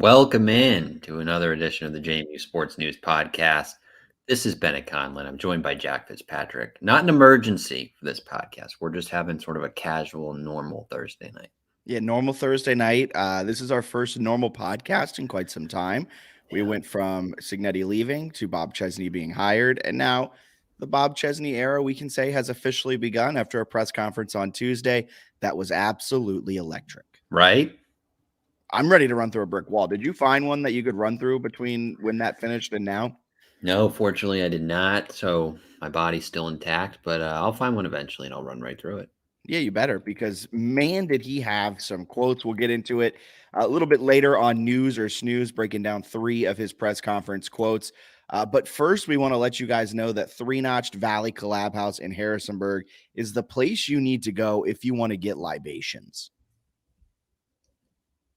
Welcome in to another edition of the JMU Sports News Podcast. This is Bennett Conlin. I'm joined by Jack Fitzpatrick. Not an emergency for this podcast. We're just having sort of a casual, normal Thursday night. Yeah, normal Thursday night. This is our first normal podcast in quite some time. We went from Signetti leaving to Bob Chesney being hired, and now the Bob Chesney era, we can say, has officially begun after a press conference on Tuesday that was absolutely electric. Right? I'm ready to run through a brick wall. Did you find one that you could run through between when that finished and now? No, fortunately I did not. So my body's still intact, but I'll find one eventually and I'll run right through it. Yeah, you better, because man, did he have some quotes. We'll get into it a little bit later on News or Snooze, breaking down 3 of his press conference quotes. But first, we want to let you guys know that Three Notched Valley Collab House in Harrisonburg is the place you need to go if you want to get libations.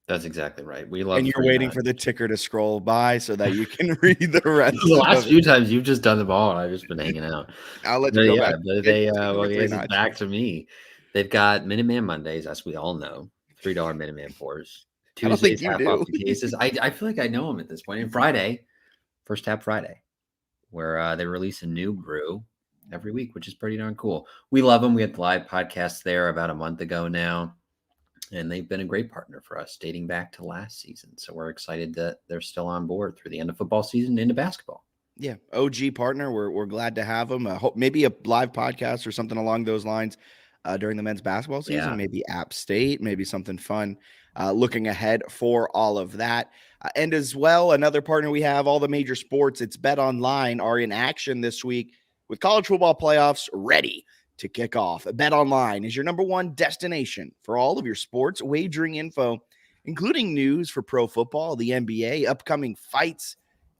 That's exactly right. We love. And you're waiting for the ticker to scroll by so that you can read the rest. The last few times you've just done them all, and I've just been hanging out. I'll let you go back. But it's back to me. They've got Minuteman Mondays, as we all know. $3 Minuteman pours. Tuesdays, half off the cases. I feel like I know them at this point. And Friday, First Tap Friday, where they release a new brew every week, which is pretty darn cool. We love them. We had the live podcast there about a month ago now. And they've been a great partner for us dating back to last season. So we're excited that they're still on board through the end of football season into basketball. Yeah, OG partner. We're glad to have them. Hope maybe a live podcast or something along those lines during the men's basketball season. Yeah. Maybe App State, maybe something fun. Looking ahead for all of that. And as well, another partner we have, all the major sports. It's Bet Online are in action this week with college football playoffs ready to kick off. Bet Online is your number one destination for all of your sports wagering info, including news for pro football, the NBA, upcoming fights,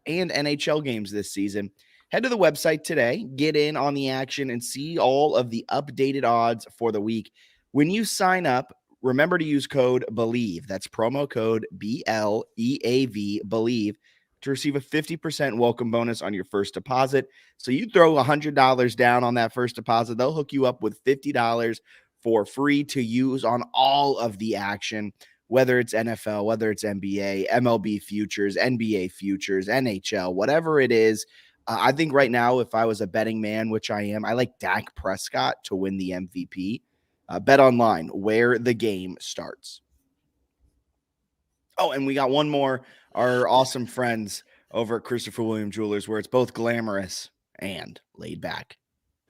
and NHL games this season. Head to the website today, get in on the action, and see all of the updated odds for the week. When you sign up, remember to use code BELIEVE. That's promo code BLEAV, BELIEVE, to receive a 50% welcome bonus on your first deposit. So you throw $100 down on that first deposit, they'll hook you up with $50 for free to use on all of the action, whether it's NFL, whether it's NBA, MLB futures, NBA futures, NHL, whatever it is. I think right now, if I was a betting man, which I am, I like Dak Prescott to win the MVP. Bet Online, where the game starts. Oh, and we got one more. Our awesome friends over at Christopher William Jewelers, where it's both glamorous and laid back.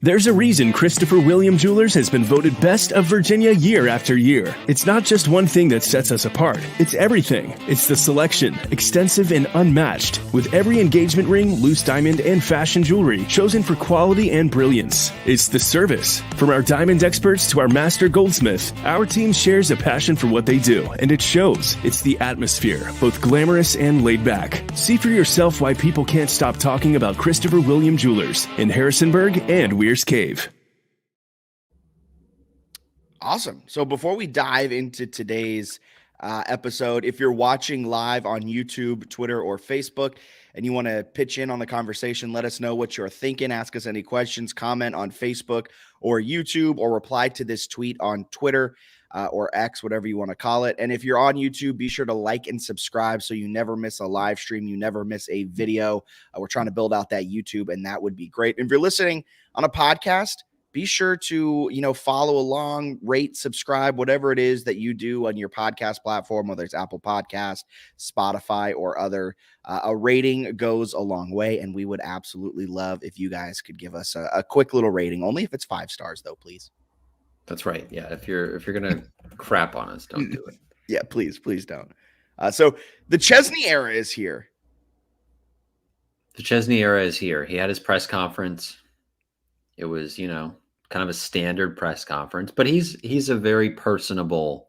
There's a reason Christopher William Jewelers has been voted best of Virginia year after year. It's not just one thing that sets us apart. It's everything. It's the selection, extensive and unmatched, with every engagement ring, loose diamond, and fashion jewelry chosen for quality and brilliance. It's the service. From our diamond experts to our master goldsmith, our team shares a passion for what they do, and it shows. It's the atmosphere, both glamorous and laid back. See for yourself why people can't stop talking about Christopher William Jewelers in Harrisonburg and Weir's Cave. Awesome. So before we dive into today's episode, if you're watching live on YouTube, Twitter, or Facebook, and you want to pitch in on the conversation, let us know what you're thinking. Ask us any questions, comment on Facebook or YouTube, or reply to this tweet on Twitter or X, whatever you want to call it. And if you're on YouTube, be sure to like and subscribe so you never miss a live stream, you never miss a video. We're trying to build out that YouTube, and that would be great. And if you're listening on a podcast, be sure to, follow along, rate, subscribe, whatever it is that you do on your podcast platform, whether it's Apple Podcast, Spotify, or other. A rating goes a long way, and we would absolutely love if you guys could give us a quick little rating, only if it's 5 stars, though, please. That's right. Yeah, if you're gonna crap on us, don't do it. Yeah, please don't. So the Chesney era is here. The Chesney era is here. He had his press conference. It was, kind of a standard press conference, but he's a very personable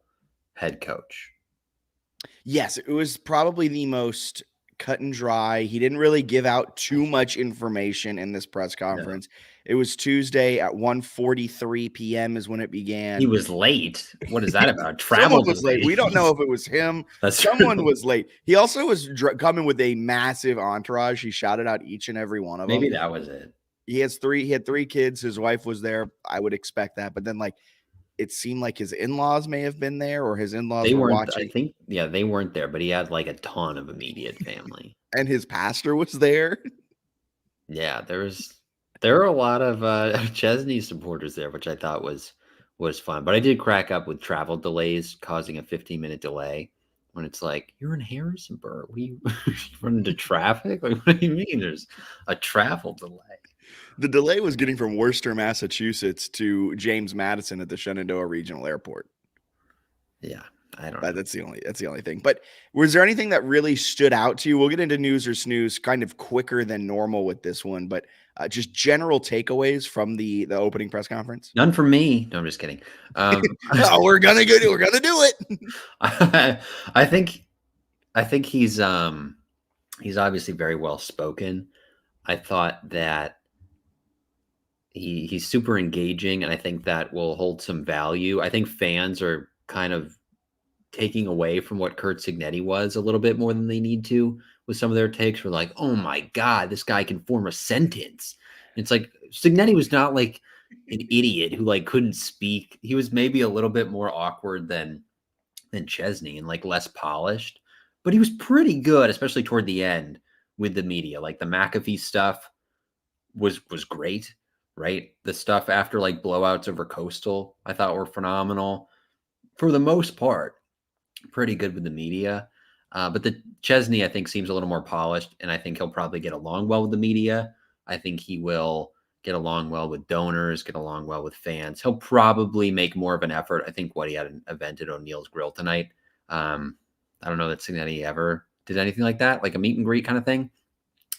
head coach. Yes, it was probably the most cut and dry. He didn't really give out too much information in this press conference. No. It was Tuesday at 1:43 p.m. is when it began. He was late. What is that about? Travel was late. We don't know if it was him. Someone was late. He also was coming with a massive entourage. He shouted out each and every one of them. Maybe that was it. He had 3 kids. His wife was there. I would expect that. But then, it seemed like his in-laws may have been there, or his in-laws They were weren't. watching. I think, yeah, they weren't there, but he had like a ton of immediate family, and his pastor was there. Yeah, there were a lot of Chesney supporters there, which I thought was fun. But I did crack up with travel delays causing a 15-minute delay when it's like, you're in Harrisonburg. We run into traffic? Like, what do you mean there's a travel delay? The delay was getting from Worcester, Massachusetts to James Madison at the Shenandoah Regional Airport. Yeah, I don't know. That's the only thing. But was there anything that really stood out to you? We'll get into news or snooze kind of quicker than normal with this one, but just general takeaways from the opening press conference. None for me. No, I'm just kidding. No, we're gonna do it. I think he's obviously very well spoken. I thought that he's super engaging, and I think that will hold some value. I think fans are kind of taking away from what Curt Cignetti was a little bit more than they need to with some of their takes. We're like, oh my God, this guy can form a sentence. And it's like Cignetti was not like an idiot who like couldn't speak. He was maybe a little bit more awkward than Chesney and like less polished, but he was pretty good, especially toward the end with the media. Like the McAfee stuff was great, right? The stuff after like blowouts over Coastal, I thought were phenomenal for the most part. Pretty good with the media. But the Chesney, I think, seems a little more polished, and I think he'll probably get along well with the media. I think he will get along well with donors, get along well with fans. He'll probably make more of an effort. I think what he had an event at O'Neill's Grill tonight. I don't know that Cignetti ever did anything like that, like a meet and greet kind of thing.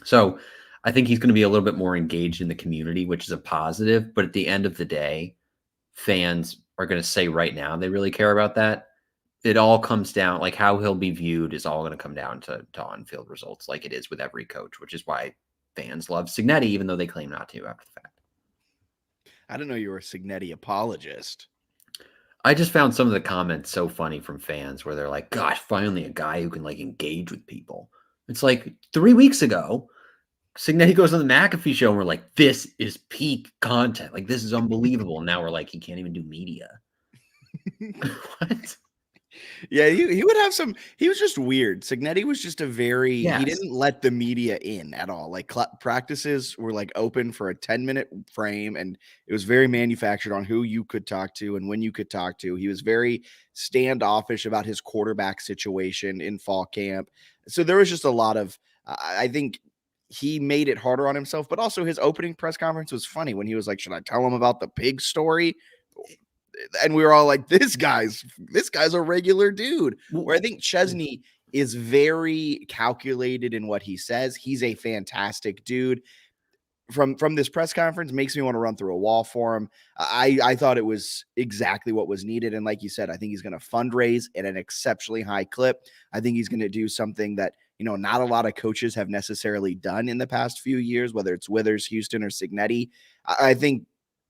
So I think he's going to be a little bit more engaged in the community, which is a positive. But at the end of the day, fans are going to say right now they really care about that. It all comes down, like how he'll be viewed is all going to come down to on-field results, like it is with every coach, which is why fans love Cignetti, even though they claim not to after the fact. I didn't know you were a Cignetti apologist. I just found some of the comments so funny from fans where they're like, gosh, finally a guy who can like engage with people. It's like 3 weeks ago, Cignetti goes on the McAfee show and we're like, this is peak content. Like, this is unbelievable. And now we're like, he can't even do media. What? Yeah, he would have some. He was just weird. Cignetti was just a very. Yes. He didn't let the media in at all. Like practices were like open for a 10-minute frame, and it was very manufactured on who you could talk to and when you could talk to. He was very standoffish about his quarterback situation in fall camp. So there was just a lot of. I think he made it harder on himself, but also his opening press conference was funny when he was like, "Should I tell him about the pig story?" And we were all like, this guy's a regular dude. Where I think Chesney is very calculated in what he says. He's a fantastic dude. From this press conference, makes me want to run through a wall for him. I thought it was exactly what was needed. And like you said, I think he's going to fundraise at an exceptionally high clip. I think he's going to do something that, not a lot of coaches have necessarily done in the past few years, whether it's Withers, Houston, or Cignetti.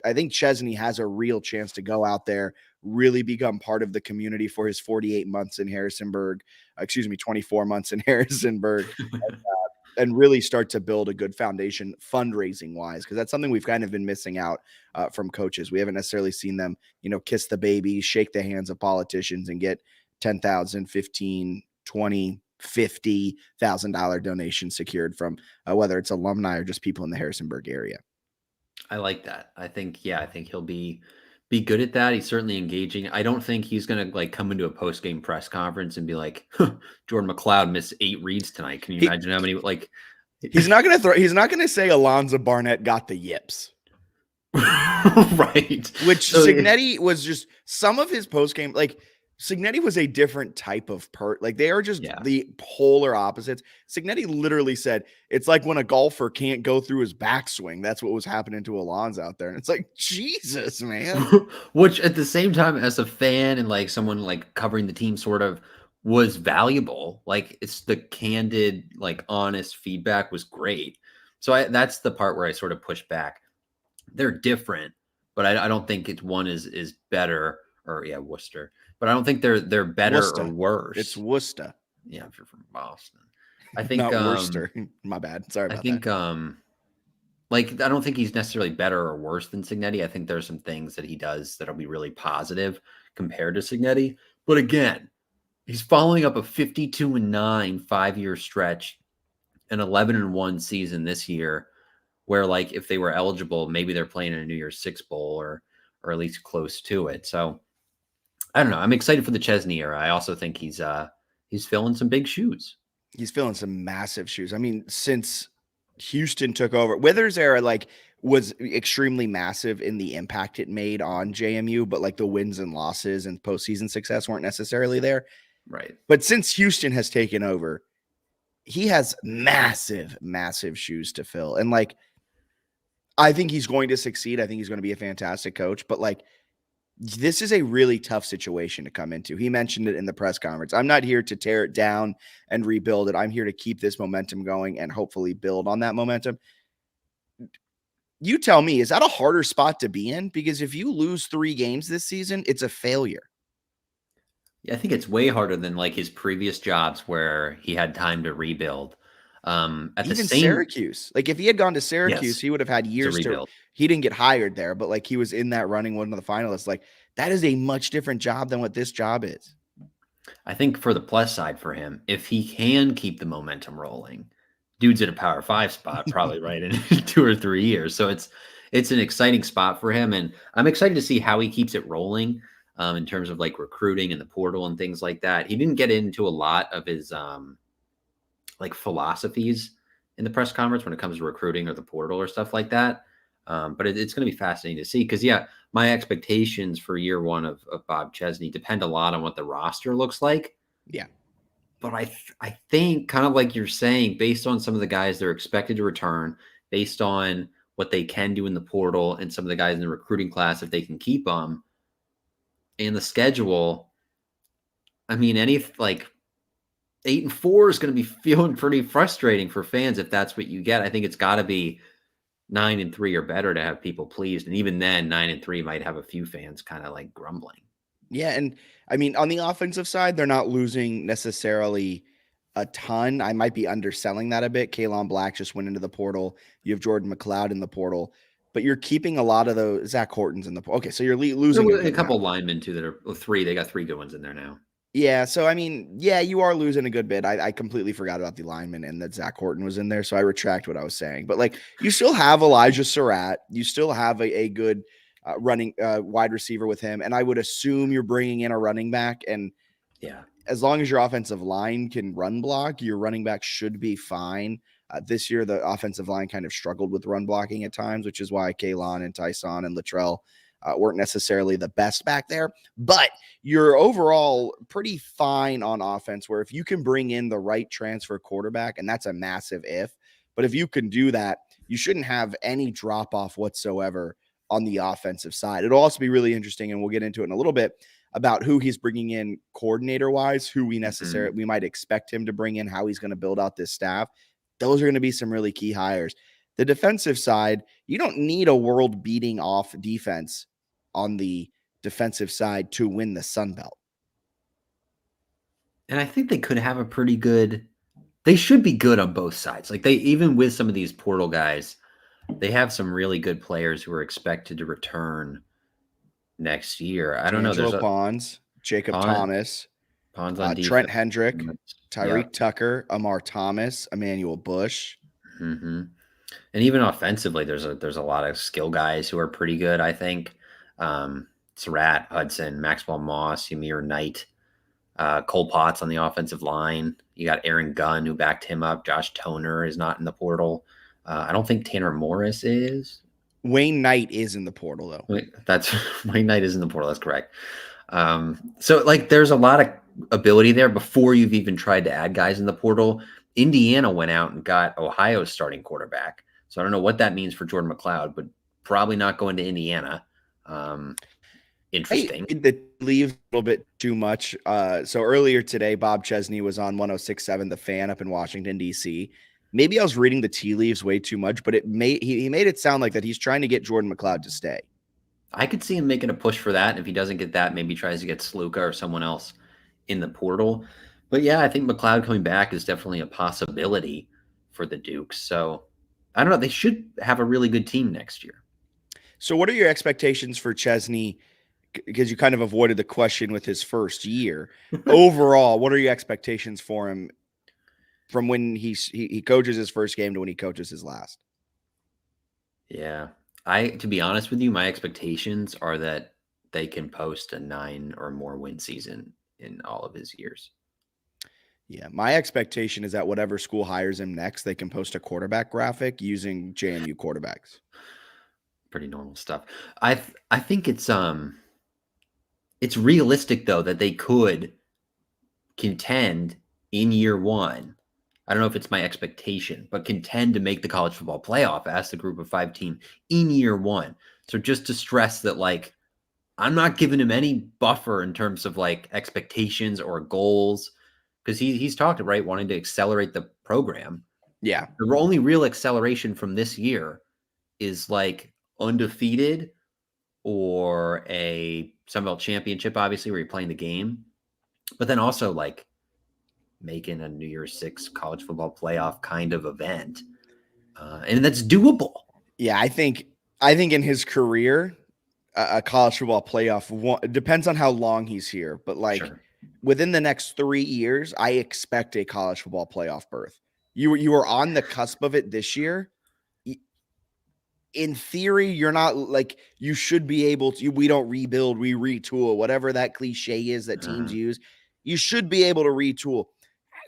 I think Chesney has a real chance to go out there, really become part of the community for his 48 months in Harrisonburg, 24 months in Harrisonburg, and really start to build a good foundation fundraising wise, because that's something we've kind of been missing out from coaches. We haven't necessarily seen them, kiss the baby, shake the hands of politicians and get $10,000, $15,000, $20,000, $50,000 donations secured from whether it's alumni or just people in the Harrisonburg area. I like that. I think he'll be good at that. He's certainly engaging. I don't think he's going to like come into a post-game press conference and be like, Jordan McLeod missed 8 reads tonight. Can you imagine how many, like, he's not going to say Alonzo Barnett got the yips. Right. Which Cignetti was just some of his post-game, like Cignetti was a different type of like they are just the polar opposites. Cignetti literally said, it's like when a golfer can't go through his backswing. That's what was happening to Alonzo out there. And it's like, Jesus, man. Which at the same time, as a fan and like someone like covering the team sort of was valuable. Like it's the candid, like honest feedback was great. So that's the part where I sort of push back. They're different, but I don't think one is better Worcester. But I don't think they're better Worcester. Or worse. It's Worcester. Yeah, if you're from Boston. I think not Worcester. My bad. Sorry about that. Like, I don't think he's necessarily better or worse than Cignetti. I think there's some things that he does that'll be really positive compared to Cignetti. But again, he's following up a 52-9 5-year stretch, an 11-1 season this year, where, like, if they were eligible, maybe they're playing in a New Year's Six Bowl or at least close to it. So I don't know. I'm excited for the Chesney era. I also think he's filling some big shoes. He's filling some massive shoes. I mean, since Houston took over, Withers era was extremely massive in the impact it made on JMU, but like the wins and losses and postseason success weren't necessarily there. Right. But since Houston has taken over, he has massive, massive shoes to fill. And like, I think he's going to succeed. I think he's going to be a fantastic coach, but like, this is a really tough situation to come into. He mentioned it in the press conference. I'm not here to tear it down and rebuild it. I'm here to keep this momentum going and hopefully build on that momentum. You tell me, is that a harder spot to be in? Because if you lose 3 games this season, it's a failure. Yeah, I think it's way harder than like his previous jobs where he had time to rebuild. Syracuse, like if he had gone to Syracuse, he would have had years to rebuild. He didn't get hired there, but like he was in that running, one of the finalists. Like that is a much different job than what this job is. I think for the plus side for him, if he can keep the momentum rolling, dude's at a Power 5 spot probably right in 2 or 3 years. So it's an exciting spot for him, and I'm excited to see how he keeps it rolling in terms of like recruiting and the portal and things like that. He didn't get into a lot of his like philosophies in the press conference when it comes to recruiting or the portal or stuff like that. But it's going to be fascinating to see because, yeah, my expectations for year one of Bob Chesney depend a lot on what the roster looks like. Yeah. But I think kind of like you're saying, based on some of the guys they're expected to return, based on what they can do in the portal and some of the guys in the recruiting class, if they can keep them, and the schedule, I mean, 8-4 is going to be feeling pretty frustrating for fans if that's what you get. I think it's got to be 9-3 or better to have people pleased. And even then, 9-3 might have a few fans kind of like grumbling. Yeah. And I mean, on the offensive side, they're not losing necessarily a ton. I might be underselling that a bit. Kalon Black just went into the portal. You have Jordan McLeod in the portal, but you're keeping a lot of those. Zach Horton's in the portal. Okay. So you're losing a couple linemen too that are 3. They got 3 good ones in there now. Yeah, so I mean, yeah, you are losing a good bit. I completely forgot about the lineman and that Zach Horton was in there, so I retract what I was saying. But like, you still have Elijah Surratt, you still have a good running wide receiver with him, and I would assume you're bringing in a running back. And yeah, as long as your offensive line can run block, your running back should be fine. This year, the offensive line kind of struggled with run blocking at times, which is why Kalon and Tyson and Latrell weren't necessarily the best back there, but you're overall pretty fine on offense where if you can bring in the right transfer quarterback, and that's a massive if, but if you can do that, you shouldn't have any drop off whatsoever on the offensive side. It'll also be really interesting, and we'll get into it in a little bit, about who he's bringing in coordinator wise, who we might expect him to bring in, how he's going to build out this staff. Those are going to be some really key hires. The defensive side, you don't need a world-beating off defense on the defensive side to win the Sun Belt. And I think they could have a pretty good – they should be good on both sides. Like, they even with some of these portal guys, they have some really good players who are expected to return next year. I don't know. There's Pons, Jacob Thomas, Pons on Trent Hendrick, Tyreek Tucker, Amar Thomas, Emmanuel Bush. Mm-hmm. And even offensively, there's a lot of skill guys who are pretty good, I think. Surratt, Hudson, Maxwell Moss, Ymir Knight, Cole Potts on the offensive line. You got Aaron Gunn, who backed him up. Josh Toner is not in the portal. I don't think Tanner Morris is. Wayne Knight is in the portal, though. Wayne Knight is in the portal. That's correct. So like, there's a lot of ability there before you've even tried to add guys in the portal. Indiana went out and got Ohio's starting quarterback. So I don't know what that means for Jordan McLeod, but probably not going to Indiana. Interesting. It leaves a little bit too much. So earlier today, Bob Chesney was on 106.7 The Fan up in Washington, D.C. Maybe I was reading the tea leaves way too much, but he made it sound like that he's trying to get Jordan McLeod to stay. I could see him making a push for that. If he doesn't get that, maybe tries to get Sluka or someone else in the portal. But yeah, I think McLeod coming back is definitely a possibility for the Dukes. So I don't know. They should have a really good team next year. So what are your expectations for Chesney? Because you kind of avoided the question with his first year. Overall, what are your expectations for him from when he coaches his first game to when he coaches his last? Yeah. To be honest with you, my expectations are that they can post a 9 or more win season in all of his years. Yeah, my expectation is that whatever school hires him next, they can post a quarterback graphic using JMU quarterbacks. Pretty normal stuff. I think it's realistic though that they could contend in year one. I don't know if it's my expectation, but contend to make the college football playoff as the group of 5 team in year one. So just to stress that, like, I'm not giving him any buffer in terms of like expectations or goals, because he's talked, right, wanting to accelerate the program. Yeah. The only real acceleration from this year is like undefeated or a Sun Belt championship, obviously, where you're playing the game, but then also like making a New Year's 6 college football playoff kind of event. And that's doable. Yeah, I think in his career, a college football playoff, it depends on how long he's here, but like within the next 3 years, I expect a college football playoff berth. You were on the cusp of it this year. In theory, you're not like, you should be able to, we don't rebuild, we retool, whatever that cliche is that teams use. You should be able to retool.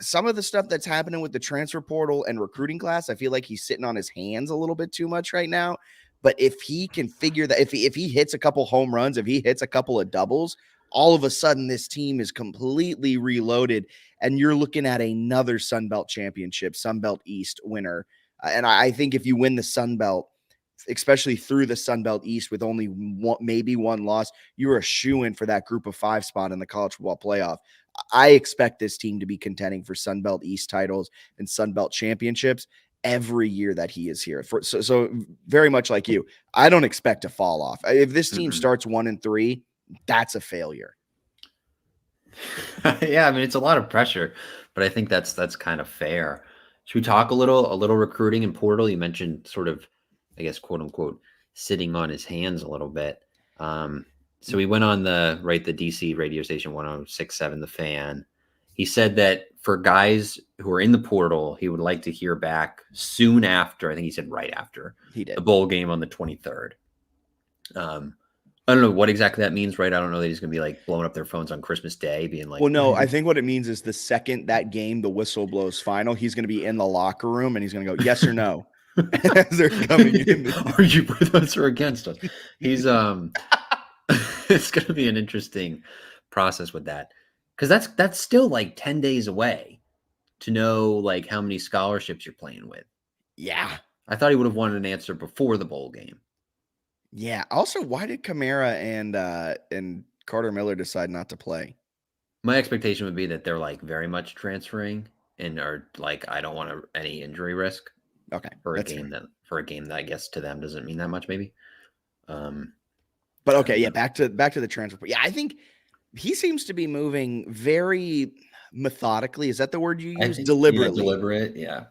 Some of the stuff that's happening with the transfer portal and recruiting class, I feel like he's sitting on his hands a little bit too much right now. But if he can figure that, if he hits a couple home runs, if he hits a couple of doubles, all of a sudden this team is completely reloaded, and you're looking at another Sun Belt championship, Sun Belt East winner. And I think if you win the Sun Belt, especially through the Sun Belt East with only maybe one loss, you're a shoo-in for that group of 5 spot in the college football playoff. I expect this team to be contending for Sun Belt East titles and Sun Belt championships every year that he is here. So very much like you, I don't expect to fall off. If this team starts 1-3, that's a failure. Yeah, I mean, it's a lot of pressure, but I think that's kind of fair. Should we talk a little recruiting and portal? You mentioned sort of, I guess, quote unquote, sitting on his hands a little bit. So we went on the DC radio station 106.7 The Fan. He said that for guys who are in the portal, he would like to hear back soon after. I think he said right after the bowl game on the 23rd. I don't know what exactly that means, right? I don't know that he's going to be like blowing up their phones on Christmas Day, being like, well, no, I think what it means is the second that game, the whistle blows final, he's going to be in the locker room and he's going to go, yes or no. As they're coming in. Are you with us or against us? He's it's going to be an interesting process with that, because that's still like 10 days away to know like how many scholarships you're playing with. Yeah, I thought he would have wanted an answer before the bowl game. Yeah. Also, why did Kamara and Carter Miller decide not to play? My expectation would be that they're like very much transferring and are like, I don't want any injury risk. Okay. For a game that I guess to them doesn't mean that much, maybe. But okay, yeah, back to the transfer. Yeah, I think he seems to be moving very methodically. Is that the word you use? Deliberately. Yeah, deliberate, yeah.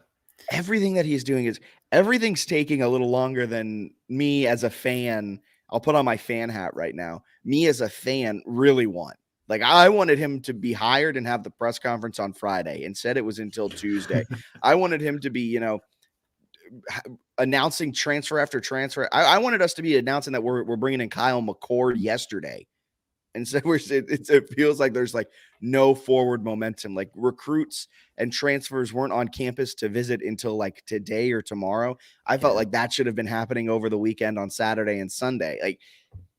Everything that he's doing everything's taking a little longer than me as a fan. I'll put on my fan hat right now. Me as a fan really want. Like, I wanted him to be hired and have the press conference on Friday. Instead, it was until Tuesday. I wanted him to be, announcing transfer after transfer. I wanted us to be announcing that we're bringing in Kyle McCord yesterday. And so it feels like there's like no forward momentum. Like, recruits and transfers weren't on campus to visit until like today or tomorrow. I felt like that should have been happening over the weekend on Saturday and Sunday. Like,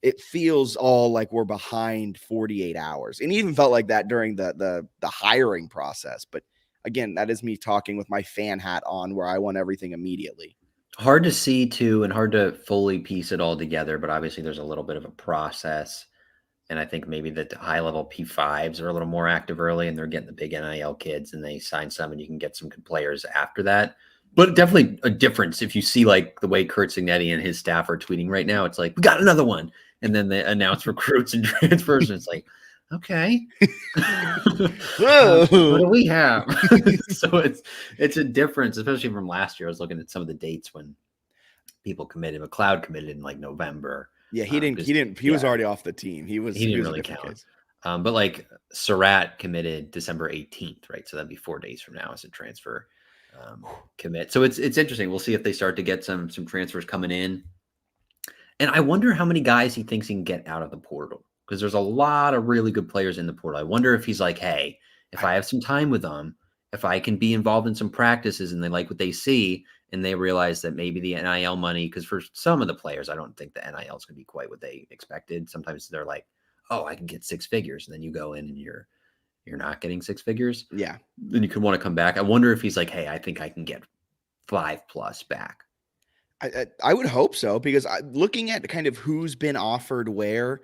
it feels all like we're behind 48 hours. And even felt like that during the hiring process. But again, that is me talking with my fan hat on, where I want everything immediately. Hard to see too, and hard to fully piece it all together, but obviously there's a little bit of a process. And I think maybe the high level P5s are a little more active early, and they're getting the big NIL kids, and they sign some, and you can get some good players after that. But definitely a difference if you see like the way Kurt Signetti and his staff are tweeting right now. It's like, we got another one. And then they announce recruits and transfers, and it's like, Okay. Whoa. What do we have? So it's a difference, especially from last year. I was looking at some of the dates when people committed. McLeod committed in like November. Yeah, he was already off the team. He didn't really count. But like Surratt committed December 18th, right? So that'd be 4 days from now as a transfer commit. So it's interesting. We'll see if they start to get some transfers coming in. And I wonder how many guys he thinks he can get out of the portal, because there's a lot of really good players in the portal. I wonder if he's like, hey, if I have some time with them, if I can be involved in some practices and they like what they see and they realize that maybe the NIL money, because for some of the players, I don't think the NIL is going to be quite what they expected. Sometimes they're like, oh, I can get 6 figures. And then you go in and you're not getting 6 figures. Yeah. Then you could want to come back. I wonder if he's like, hey, I think I can get 5+ back. I would hope so, because looking at kind of who's been offered where,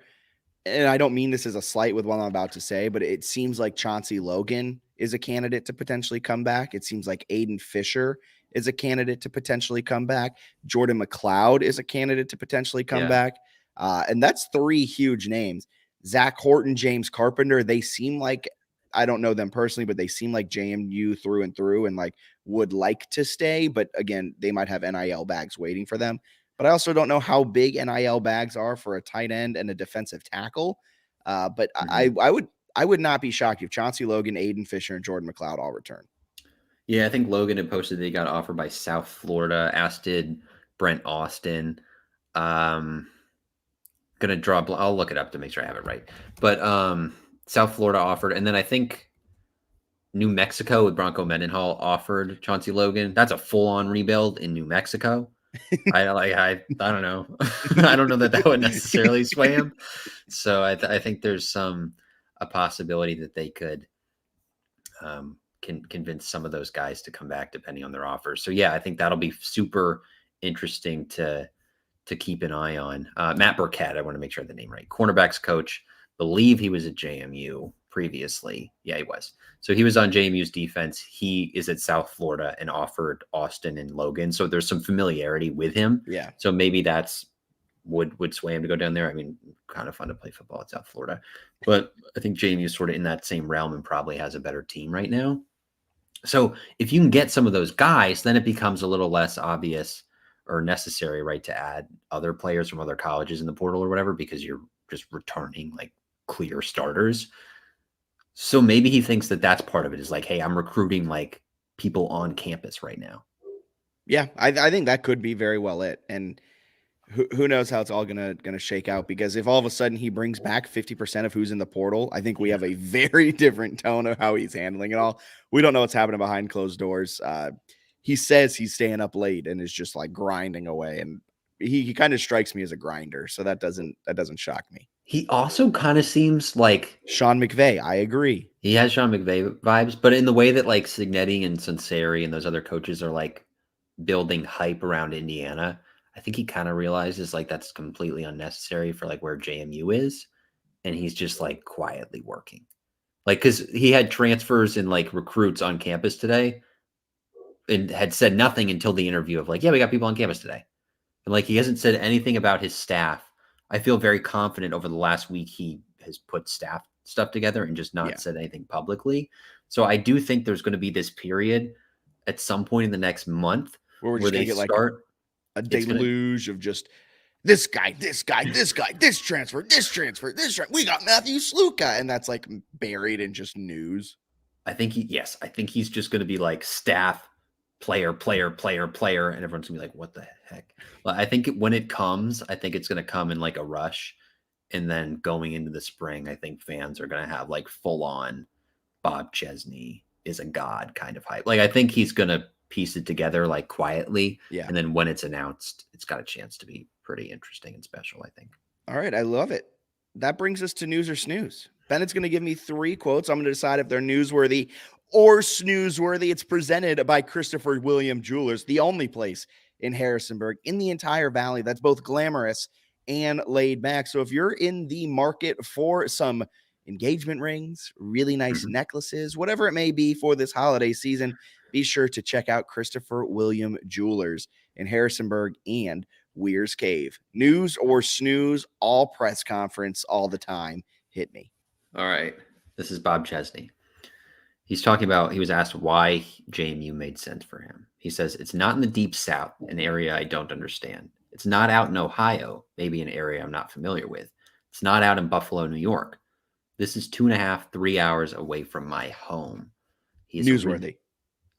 and I don't mean this as a slight with what I'm about to say, but it seems like Chauncey Logan is a candidate to potentially come back. It seems like Aiden Fisher is a candidate to potentially come back. Jordan McLeod is a candidate to potentially come back. And that's 3 huge names. Zach Horton, James Carpenter, they seem like, I don't know them personally, but they seem like JMU through and through and like would like to stay. But again, they might have NIL bags waiting for them. But I also don't know how big NIL bags are for a tight end and a defensive tackle. But I would not be shocked if Chauncey Logan, Aiden Fisher, and Jordan McLeod all return. Yeah, I think Logan had posted that he got offered by South Florida, as did Brent Austin. I'll look it up to make sure I have it right. But South Florida offered, and then I think New Mexico with Bronco Mendenhall offered Chauncey Logan. That's a full-on rebuild in New Mexico. I don't know. I don't know that would necessarily sway him. So I think there's a possibility that they could can convince some of those guys to come back depending on their offers. So yeah, I think that'll be super interesting to keep an eye on. Matt Burkett, I want to make sure I have the name right. Cornerbacks coach, believe he was at JMU previously. Yeah, he was. So he was on JMU's defense. He is at South Florida and offered Austin and Logan. So there's some familiarity with him. Yeah. So maybe that's would sway him to go down there. I mean, kind of fun to play football at South Florida. But I think JMU is sort of in that same realm and probably has a better team right now. So if you can get some of those guys, then it becomes a little less obvious or necessary, right, to add other players from other colleges in the portal or whatever, because you're just returning like clear starters. So maybe he thinks that that's part of it, is like, hey, I'm recruiting like people on campus right now. Yeah, I think that could be very well it. And who knows how it's all gonna shake out, because if all of a sudden he brings back 50% of who's in the portal, I think we have a very different tone of how he's handling it all. We don't know what's happening behind closed doors. He says he's staying up late and is just like grinding away, and he kind of strikes me as a grinder, so that doesn't shock me. He also kind of seems like Sean McVay. I agree. He has Sean McVay vibes, but in the way that like Signetti and Sunseri and those other coaches are like building hype around Indiana, I think he kind of realizes like that's completely unnecessary for like where JMU is. And he's just like quietly working. Like, because he had transfers and like recruits on campus today and had said nothing until the interview of like, yeah, we got people on campus today. And like, he hasn't said anything about his staff. I feel very confident over the last week he has put staff stuff together and just not said anything publicly. So I do think there's going to be this period at some point in the next month where we're just going to get like a deluge of just this guy, this transfer. We got Matthew Sluka, and that's like buried in just news. I think he's just going to be like staff, player, and everyone's gonna be like, what the heck? Well, I think when it comes, I think it's going to come in like a rush. And then going into the spring, I think fans are going to have like full on Bob Chesney is a god kind of hype. Like, I think he's going to piece it together like quietly. Yeah. And then when it's announced, it's got a chance to be pretty interesting and special, I think. All right. I love it. That brings us to news or snooze. Bennett's going to give me 3 quotes. I'm going to decide if they're newsworthy or snoozeworthy. It's presented by Christopher William Jewelers, the only place in Harrisonburg in the entire valley that's both glamorous and laid back. So if you're in the market for some engagement rings, really nice necklaces, whatever it may be for this holiday season, be sure to check out Christopher William Jewelers in Harrisonburg and Weir's Cave. News or snooze, all press conference all the time. Hit me. All right. This is Bob Chesney. He was asked why JMU made sense for him. He says, it's not in the deep South, an area I don't understand. It's not out in Ohio, maybe an area I'm not familiar with. It's not out in Buffalo, New York. This is 2.5, 3 hours away from my home. He's newsworthy.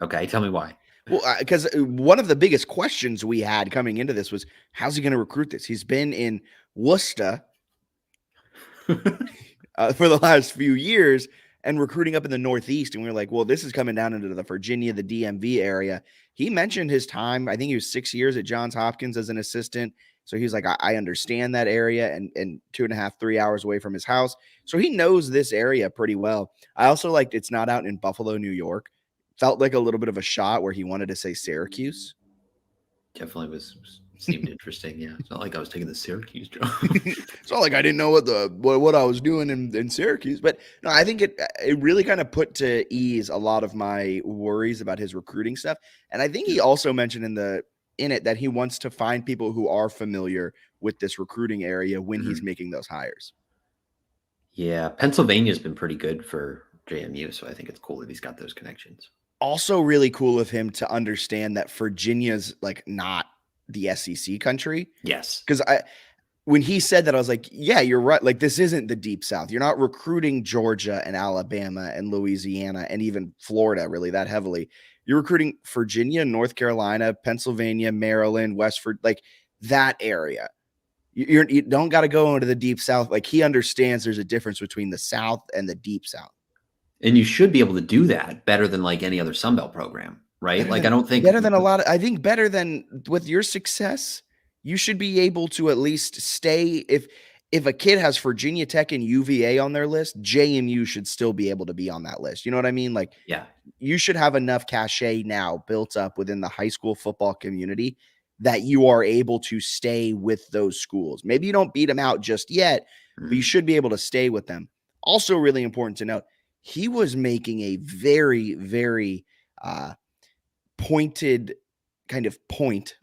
Okay, tell me why. Well, because one of the biggest questions we had coming into this was, how's he going to recruit this? He's been in Worcester for the last few years and recruiting up in the Northeast. And we were like, well, this is coming down into the Virginia, the DMV area. He mentioned his time. I think he was 6 years at Johns Hopkins as an assistant. So he's like, I understand that area and 2.5, 3 hours away from his house. So he knows this area pretty well. I also liked it's not out in Buffalo, New York. Felt like a little bit of a shot where he wanted to say Syracuse. Definitely seemed interesting. Yeah. It's not like I was taking the Syracuse job. It's not like I didn't know what I was doing in Syracuse. But no, I think it really kind of put to ease a lot of my worries about his recruiting stuff. And I think he also mentioned in it that he wants to find people who are familiar with this recruiting area when he's making those hires. Yeah. Pennsylvania's been pretty good for JMU. So I think it's cool that he's got those connections. Also really cool of him to understand that Virginia's like not the SEC country. Yes. Because when he said that, I was like, yeah, you're right. Like, this isn't the deep South. You're not recruiting Georgia and Alabama and Louisiana and even Florida really that heavily. You're recruiting Virginia, North Carolina, Pennsylvania, Maryland, Westford, like that area. You don't got to go into the deep South. Like, he understands there's a difference between the South and the deep South. And you should be able to do that better than like any other Sunbelt program, right? Like, I don't think better than I think better than with your success, you should be able to at least stay. If a kid has Virginia Tech and UVA on their list, JMU should still be able to be on that list. You know what I mean? Like, yeah, you should have enough cachet now built up within the high school football community that you are able to stay with those schools. Maybe you don't beat them out just yet, but you should be able to stay with them. Also, really important to note, he was making a very, very pointed point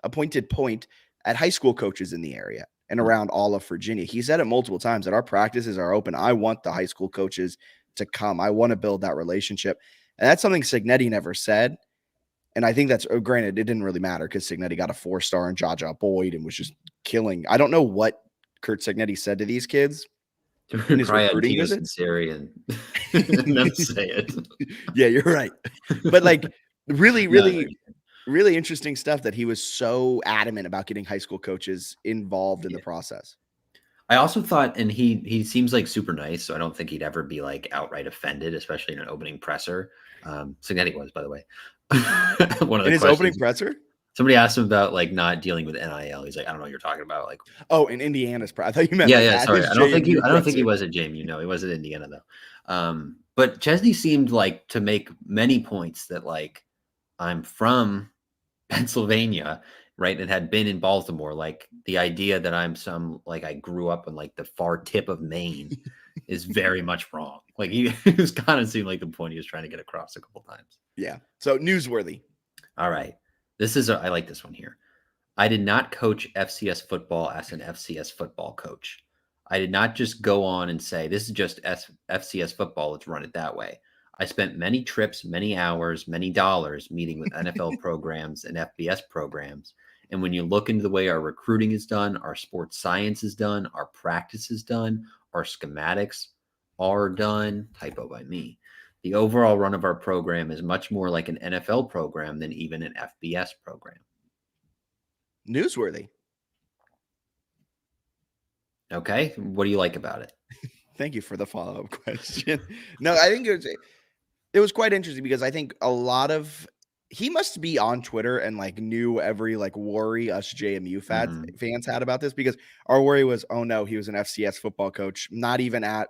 at high school coaches in the area and around all of Virginia. He said it multiple times that our practices are open. I want the high school coaches to come. I want to build that relationship. And that's something Cignetti never said. And I think that's, granted, it didn't really matter because Cignetti got a 4-star in Jaja Boyd and was just killing. I don't know what Kurt Cignetti said to these kids. In his recruiting visits, and never say it. Yeah, you're right. But like, really interesting stuff that he was so adamant about getting high school coaches involved in the process. I also thought, and he seems like super nice, so I don't think he'd ever be like outright offended, especially in an opening presser. Signetti was, by the way. One of the in his opening presser. Somebody asked him about like not dealing with NIL. He's like, I don't know what you're talking about. Like, oh, in Indiana's. I thought you meant. Yeah. Sorry, I don't think he was at JMU. No, he was at Indiana though. But Chesney seemed like to make many points that like I'm from Pennsylvania, right, and had been in Baltimore. Like the idea that I'm I grew up in like the far tip of Maine is very much wrong. Like he was kind of seemed like the point he was trying to get across a couple times. Yeah. So newsworthy. All right. I like this one here. I did not coach FCS football as an FCS football coach. I did not just go on and say, this is just FCS football. Let's run it that way. I spent many trips, many hours, many dollars meeting with NFL programs and FBS programs. And when you look into the way our recruiting is done, our sports science is done, our practice is done, our schematics are done, typo by me. The overall run of our program is much more like an NFL program than even an FBS program. Newsworthy. Okay. What do you like about it? Thank you for the follow-up question. No, I think it was quite interesting because I think he must be on Twitter and like knew every like worry us JMU fans had about this, because our worry was, oh no, he was an FCS football coach, not even at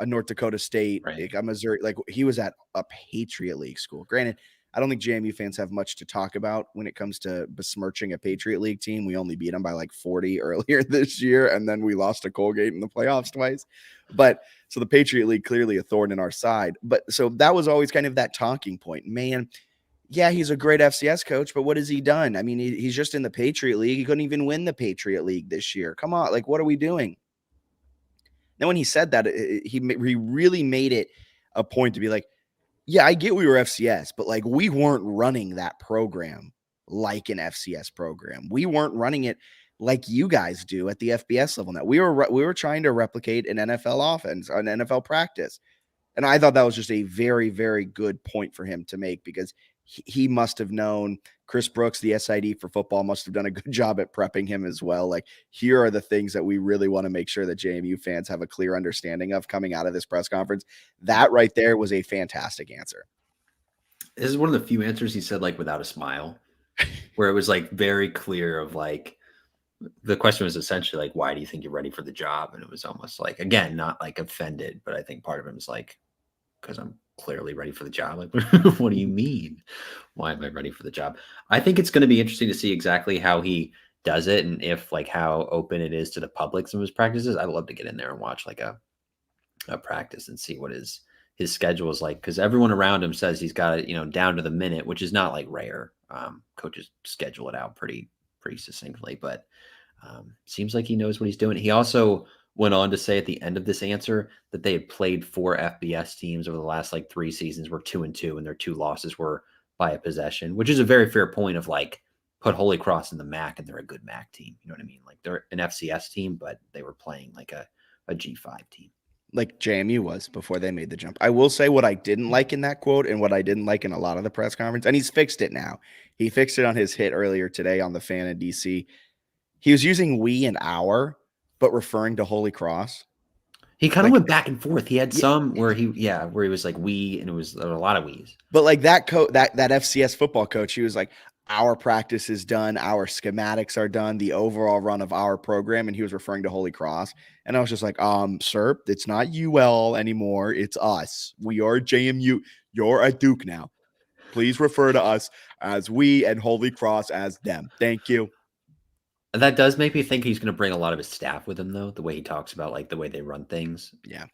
a North Dakota State, right, like a Missouri, like he was at a Patriot League school. Granted, I don't think JMU fans have much to talk about when it comes to besmirching a Patriot League team. We only beat them by like 40 earlier this year, and then we lost to Colgate in the playoffs twice. But so the Patriot League clearly a thorn in our side. But so that was always kind of that talking point. Man, yeah, he's a great FCS coach, but what has he done? I mean, he's just in the Patriot League. He couldn't even win the Patriot League this year. Come on, like, what are we doing? Then when he said that, he really made it a point to be like, yeah, I get we were FCS, but like we weren't running that program like an FCS program. We weren't running it like you guys do at the FBS level now. We were trying to replicate an NFL offense, an NFL practice. And I thought that was just a very, very good point for him to make, because he must have known Chris Brooks, the SID for football, must have done a good job at prepping him as well. Like, here are the things that we really want to make sure that JMU fans have a clear understanding of coming out of this press conference. That right there was a fantastic answer. This is one of the few answers he said like without a smile, where it was like very clear of like, the question was essentially like, why do you think you're ready for the job? And it was almost like, again, not like offended, but I think part of him is like, because I'm clearly ready for the job. Like, what do you mean? Why am I ready for the job? I think it's going to be interesting to see exactly how he does it, and if like how open it is to the public, some of his practices. I'd love to get in there and watch like a practice and see what his schedule is like, because everyone around him says he's got it, down to the minute, which is not like rare. Coaches schedule it out pretty succinctly, but seems like he knows what he's doing. He also went on to say at the end of this answer that they had played 4 FBS teams over the last like 3 seasons, were 2-2, and their 2 losses were by a possession, which is a very fair point of like, put Holy Cross in the MAC and they're a good MAC team. You know what I mean? Like, they're an FCS team, but they were playing like a G5 team. Like JMU was before they made the jump. I will say what I didn't like in that quote, and what I didn't like in a lot of the press conference, and he's fixed it now. He fixed it on his hit earlier today on the Fan in DC. He was using we and our, but referring to Holy Cross. He kind of went back and forth. He had some where he was like we, and there were a lot of we's. But like that FCS football coach, he was like, our practice is done, our schematics are done, the overall run of our program, and he was referring to Holy Cross. And I was just like, sir, it's not UL anymore, it's us. We are JMU. You're at Duke now. Please refer to us as we and Holy Cross as them. Thank you. That does make me think he's going to bring a lot of his staff with him, though, the way he talks about like the way they run things. Yeah.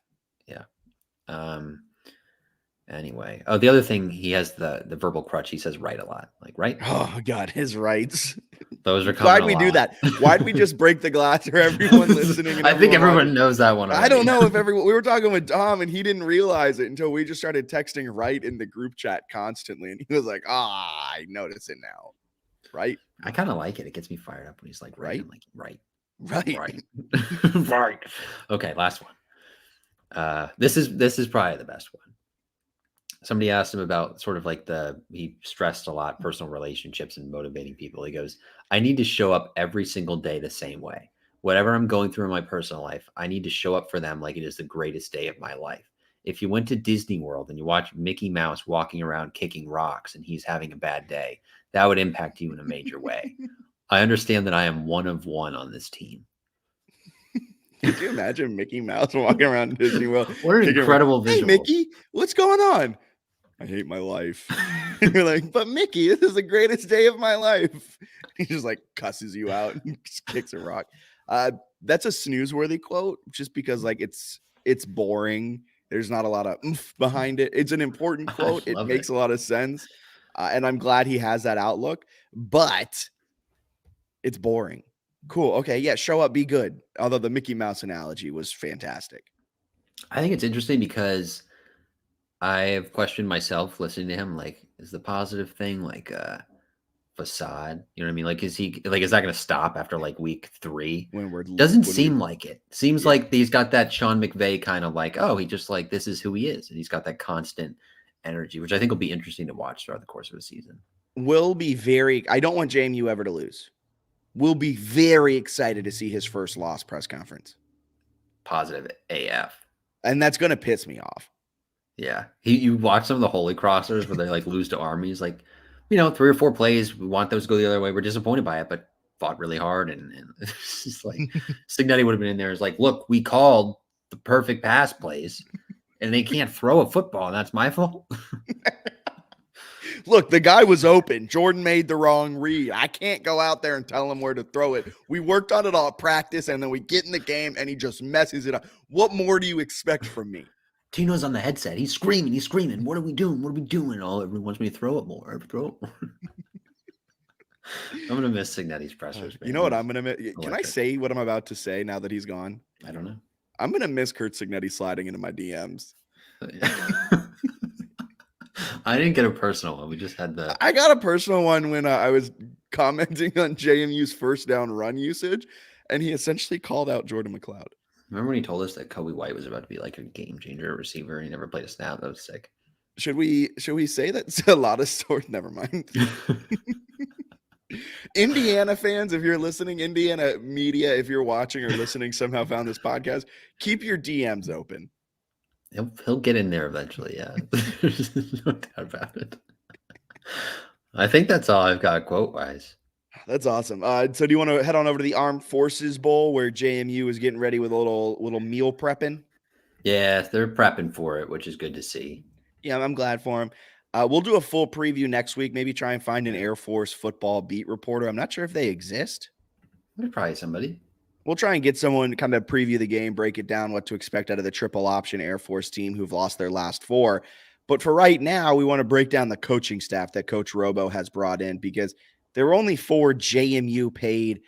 Anyway, the other thing, he has the verbal crutch. He says right a lot, like right. Oh God, his rights. Those are coming. Why'd we do that? Why'd we just break the glass for everyone listening? I think everyone knows that one already. I don't know if everyone. We were talking with Dom, and he didn't realize it until we just started texting right in the group chat constantly, and he was like, I notice it now. Right. I kind of like it. It gets me fired up when he's like right. I'm like right. Right. Okay, last one. This is probably the best one. Somebody asked him about sort of like he stressed a lot personal relationships and motivating people. He goes, I need to show up every single day the same way. Whatever I'm going through in my personal life, I need to show up for them like it is the greatest day of my life. If you went to Disney World and you watch Mickey Mouse walking around kicking rocks and he's having a bad day, that would impact you in a major way. I understand that I am one of one on this team. Could you imagine Mickey Mouse walking around Disney World? What an incredible visual. Hey, Mickey, what's going on? I hate my life. You're like, but Mickey, this is the greatest day of my life. He just like cusses you out and kicks a rock. That's a snooze-worthy quote, just because like it's boring. There's not a lot of oomph behind it. It's an important quote. It makes a lot of sense. And I'm glad he has that outlook, but it's boring. Cool. Okay. Yeah. Show up, be good. Although the Mickey Mouse analogy was fantastic. I think it's interesting because I have questioned myself listening to him. Like, is the positive thing like a facade? You know what I mean? Like, is that going to stop after like week 3? Doesn't seem like it. Seems like he's got that Sean McVay kind of like, he just like, this is who he is. And he's got that constant energy, which I think will be interesting to watch throughout the course of the season. I don't want JMU ever to lose. We'll be very excited to see his first loss press conference. Positive AF. And that's going to piss me off. Yeah. You watch some of the Holy Crossers where they like lose to Armies, like, 3 or 4 plays. We want those to go the other way. We're disappointed by it, but fought really hard. And it's just like Signetti would have been in there. It's like, look, we called the perfect pass plays and they can't throw a football. And that's my fault. Look, the guy was open. Jordan made the wrong read. I can't go out there and tell him where to throw it. We worked on it all at practice, and then we get in the game, and he just messes it up. What more do you expect from me? Tino's on the headset. He's screaming. What are we doing? Everyone wants me to throw it more. I'm going to miss Signetti's pressers. You know what I'm going to miss? Can I say what I'm about to say now that he's gone? I don't know. I'm going to miss Kurt Cignetti sliding into my DMs. I didn't get a personal one. We just had the. I got a personal one when I was commenting on JMU's first down run usage, and he essentially called out Jordan McLeod. Remember when he told us that Kobe White was about to be like a game changer receiver and he never played a snap? That was sick. Should we say that's a lot of stories? Never mind. Indiana fans, if you're listening, Indiana media, if you're watching or listening, somehow found this podcast, keep your DMs open. He'll get in there eventually. Yeah, there's no doubt about it. I think that's all I've got quote wise. That's awesome. So do you want to head on over to the Armed Forces Bowl where JMU is getting ready with a little meal prepping? Yeah, they're prepping for it, which is good to see. Yeah, I'm glad for him. We'll do a full preview next week. Maybe try and find an Air Force football beat reporter. I'm not sure if they exist. There's probably somebody. We'll try and get someone to kind of preview the game, break it down, what to expect out of the triple option Air Force team who've lost their last 4. But for right now, we want to break down the coaching staff that Coach Robo has brought in because there were only 4 JMU paid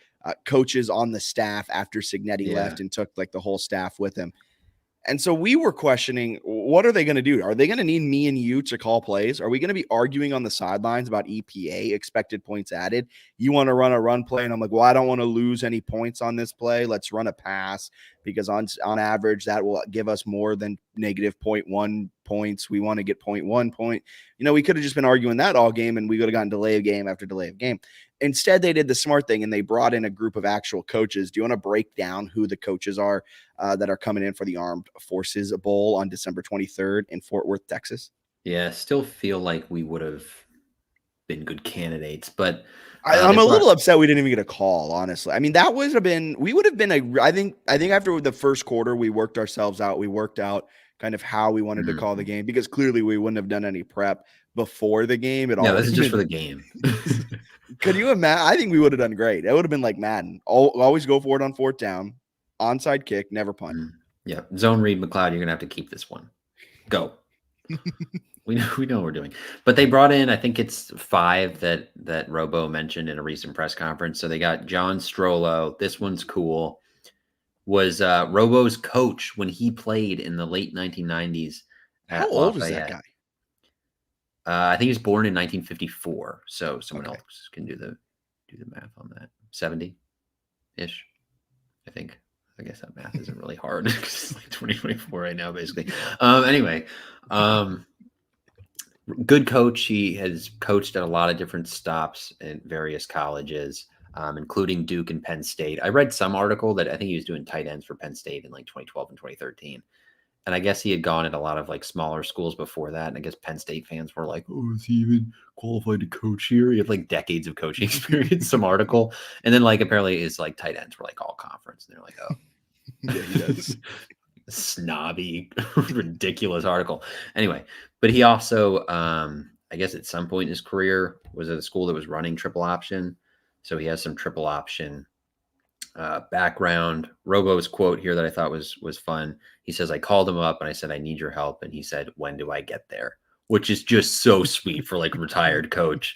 coaches on the staff after Cignetti left and took like the whole staff with him. And so we were questioning, what are they going to do? Are they going to need me and you to call plays? Are we going to be arguing on the sidelines about EPA, expected points added? You want to run a run play? And I'm like, well, I don't want to lose any points on this play. Let's run a pass because on average, that will give us more than negative 0.1 points. We want to get 0.1 point. We could have just been arguing that all game and we would have gotten delay of game after delay of game. Instead, they did the smart thing and they brought in a group of actual coaches. Do you want to break down who the coaches are that are coming in for the Armed Forces Bowl on December 23rd in Fort Worth, Texas? Yeah, still feel like we would have been good candidates, but I'm a little upset we didn't even get a call, honestly. I mean, I think after the first quarter, we worked ourselves out. We worked out kind of how we wanted to call the game because clearly we wouldn't have done any prep before the game at all. Yeah, this is just for the game. Could you imagine? I think we would have done great. It would have been like Madden. Always go for it on 4th down, onside kick, never punt. Yeah, zone read McLeod. You're gonna have to keep this one. Go. we know what we're doing. But they brought in, I think it's 5 that Robo mentioned in a recent press conference. So they got John Strollo. This one's cool. Was Robo's coach when he played in the late 1990s. How old is that guy? I think he was born in 1954. So someone else can do the math on that. 70-ish, I think. I guess that math isn't really hard because it's like 2024 right now, basically. Anyway, good coach. He has coached at a lot of different stops at various colleges, including Duke and Penn State. I read some article that I think he was doing tight ends for Penn State in like 2012 and 2013. And I guess he had gone at a lot of like smaller schools before that. And I guess Penn State fans were like, oh, is he even qualified to coach here? He had like decades of coaching experience, some article. And then like apparently his like tight ends were like all conference. And they're like, oh, yeah, he does. Snobby, ridiculous article. Anyway, but he also, I guess at some point in his career was at a school that was running triple option. So he has some triple option background. Robo's quote here that I thought was fun. He says, I called him up and I said, I need your help. And he said, when do I get there? Which is just so sweet for like a retired coach,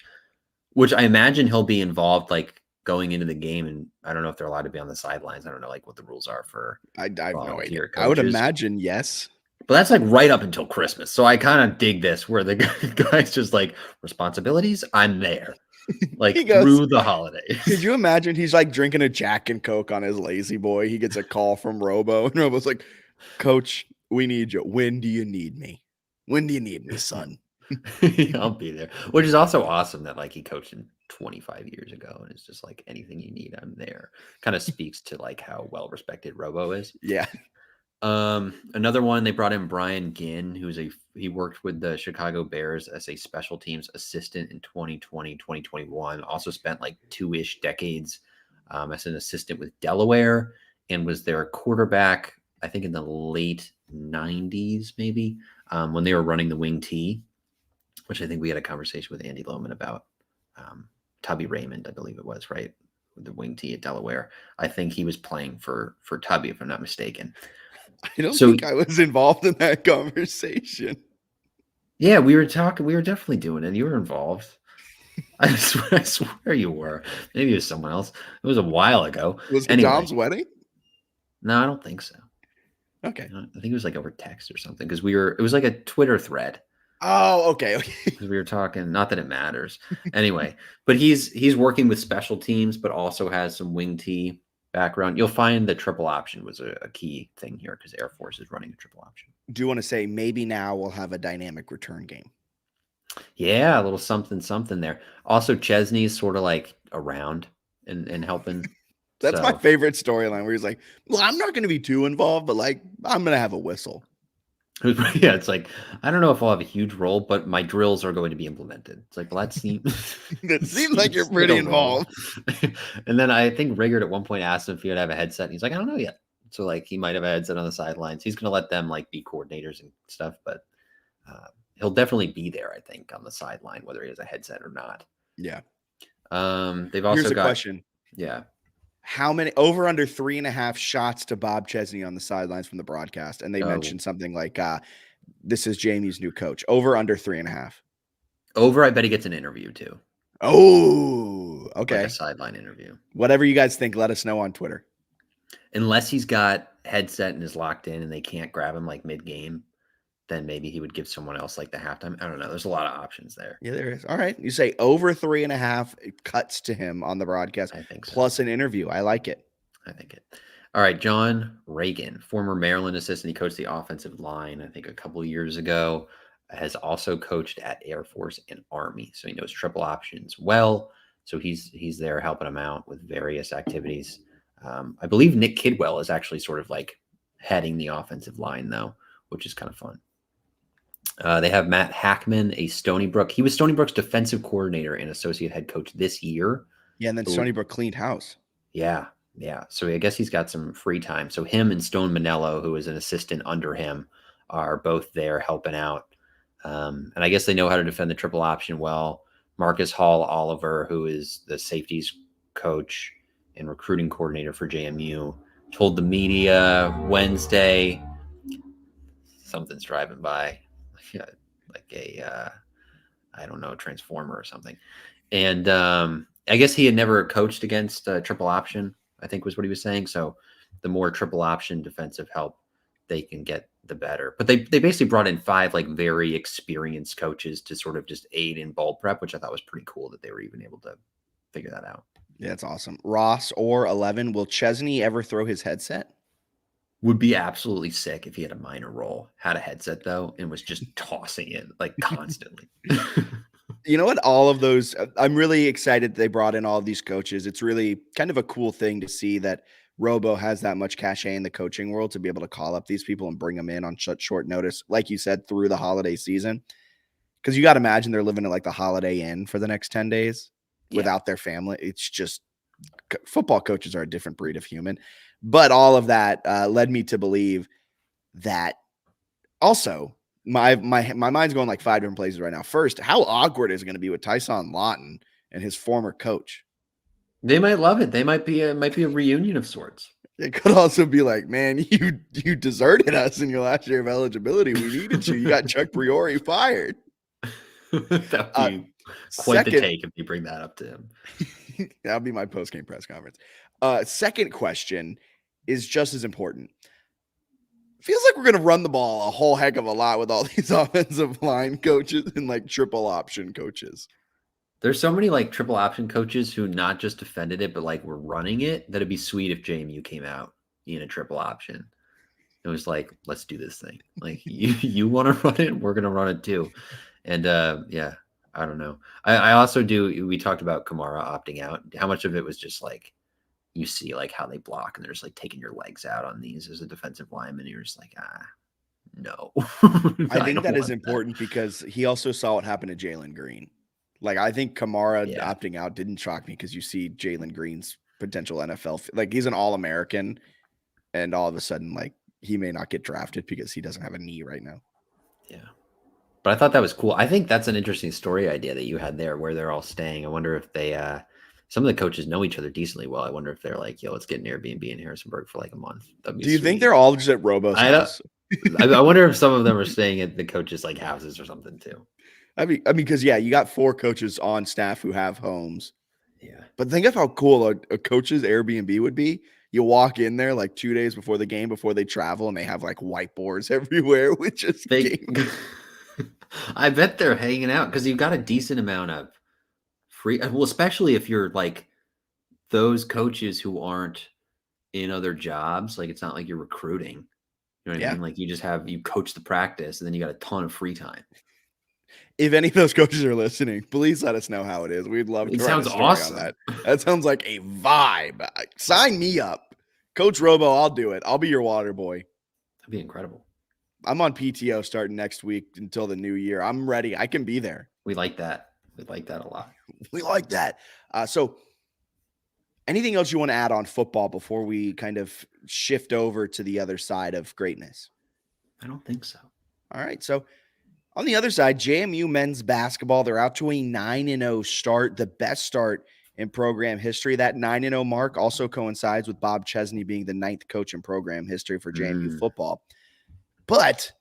which I imagine he'll be involved like going into the game. And I don't know if they're allowed to be on the sidelines. I don't know like what the rules are for. I have no idea. I would imagine yes. But that's like right up until Christmas. So I kind of dig this where the guy's just like responsibilities. I'm there. Like through the holidays. Could you imagine he's like drinking a Jack and Coke on his lazy boy? He gets a call from Robo and Robo's like, Coach, we need you. When do you need me? When do you need me, son? I'll be there. Which is also awesome that like he coached him 25 years ago and it's just like anything you need, I'm there. Kind of speaks to like how well respected Robo is. Yeah. Another one, they brought in Brian Ginn, he worked with the Chicago Bears as a special teams assistant in 2020, 2021, also spent like 2-ish decades as an assistant with Delaware and was their quarterback, I think in the late 90s, maybe, when they were running the wing T, which I think we had a conversation with Andy Lohman about. Tubby Raymond, I believe it was, right? With the wing T at Delaware. I think he was playing for Tubby, if I'm not mistaken. I don't think I was involved in that conversation. Yeah, we were definitely doing it. You were involved. I swear you were. Maybe it was someone else. It was a while ago. Was it Dom's wedding? No, I don't think so. Okay. I think it was like over text or something because it was like a Twitter thread. Oh, okay. Because we were talking, not that it matters. Anyway, but he's working with special teams, but also has some wing T background. You'll find that triple option was a key thing here because Air Force is running a triple option. Do you want to say maybe now we'll have a dynamic return game? Yeah, a little something there. Also, Chesney's sort of like around and helping. That's my favorite storyline where he's like, well, I'm not going to be too involved, but like, I'm going to have a whistle. Yeah, it's like, I don't know if I'll have a huge role, but my drills are going to be implemented. It's like, well, that seems like you're pretty involved. And then I think Riggard at one point asked him if he would have a headset. And he's like, I don't know yet. So like he might have a headset on the sidelines. He's going to let them like be coordinators and stuff, but he'll definitely be there, I think, on the sideline, whether he has a headset or not. Yeah. They've also Here's a got question. Yeah. How many over under 3.5 shots to Bob Chesney on the sidelines from the broadcast? And they mentioned something like this is JMU's new coach. Over under 3.5. Over, I bet he gets an interview too. Oh, okay. Like a sideline interview. Whatever you guys think, let us know on Twitter. Unless he's got headset and is locked in and they can't grab him like mid-game, then maybe he would give someone else like the halftime. I don't know. There's a lot of options there. Yeah, there is. All right. You say over 3.5 cuts to him on the broadcast. I think so. Plus an interview. I like it. I think it. All right. John Reagan, former Maryland assistant. He coached the offensive line, I think a couple of years ago, has also coached at Air Force and Army. So he knows triple options well. So he's there helping him out with various activities. I believe Nick Kidwell is actually sort of like heading the offensive line though, which is kind of fun. They have Matt Hackman, a Stony Brook. He was Stony Brook's defensive coordinator and associate head coach this year. Yeah, and then Stony Brook cleaned house. Yeah. So I guess he's got some free time. So him and Stone Manello, who is an assistant under him, are both there helping out. And I guess they know how to defend the triple option well. Marcus Hall Oliver, who is the safeties coach and recruiting coordinator for JMU, told the media Wednesday something's driving by. Like a I don't know, transformer or something. And I guess he had never coached against triple option, I think was what he was saying. So the more triple option defensive help they can get, the better. But they basically brought in 5 like very experienced coaches to sort of just aid in bowl prep, which I thought was pretty cool that they were even able to figure that out. Yeah, that's awesome. Ross or 11, will Chesney ever throw his headset? Would be absolutely sick if he had a minor role, had a headset though, and was just tossing it like constantly. You know what? All of those, I'm really excited they brought in all of these coaches. It's really kind of a cool thing to see that Robo has that much cachet in the coaching world to be able to call up these people and bring them in on such short notice, like you said, through the holiday season. Because you got to imagine they're living at like the Holiday Inn for the next 10 days without their family. It's just football coaches are a different breed of human. But all of that led me to believe that also my mind's going like 5 different places right now. First, how awkward is it going to be with Tyson Lawton and his former coach? They might love it. They might be a reunion of sorts. It could also be like, man, you deserted us in your last year of eligibility. We needed you. You got Chuck Priori fired. That would be quite the take if you bring that up to him. That'll be my post-game press conference. Second question is just as important. Feels like we're going to run the ball a whole heck of a lot with all these offensive line coaches and like triple option coaches. There's so many like triple option coaches who not just defended it, but like were running it. That'd be sweet if JMU came out in a triple option. It was like, let's do this thing. Like you want to run it, we're going to run it too. And yeah, I don't know. I also do. We talked about Kamara opting out. How much of it was just like, you see like how they block and they're just like taking your legs out on these as a defensive lineman. You're just like, no. I think that is important because he also saw what happened to Jalen Green. Like, I think Kamara opting out didn't shock me because you see Jalen Green's potential NFL. Like, he's an All-American, and all of a sudden, like, he may not get drafted because he doesn't have a knee right now. Yeah. But I thought that was cool. I think that's an interesting story idea that you had there where they're all staying. I wonder if they some of the coaches know each other decently well. I wonder if they're like, yo, let's get an Airbnb in Harrisonburg for like a month. Do you think they're all just at Robo's house? I wonder if some of them are staying at the coaches' like houses or something too. I mean, because you got 4 coaches on staff who have homes. Yeah. But think of how cool a coach's Airbnb would be. You walk in there like 2 days before the game, before they travel, and they have like whiteboards everywhere with just I bet they're hanging out because you've got a decent amount of free. Well, especially if you're like those coaches who aren't in other jobs. Like it's not like you're recruiting. You know what I mean? Like you coach the practice, and then you got a ton of free time. If any of those coaches are listening, please let us know how it is. We'd love to write a story on that. That sounds like a vibe. Sign me up. Coach Robo, I'll do it. I'll be your water boy. That'd be incredible. I'm on PTO starting next week until the new year. I'm ready. I can be there. We like that. We like that a lot. We like that. So anything else you want to add on football before we kind of shift over to the other side of greatness? I don't think so. All right. So on the other side, JMU men's basketball, they're out to a 9-0 start, the best start in program history. That 9-0 mark also coincides with Bob Chesney being the 9th coach in program history for JMU football. But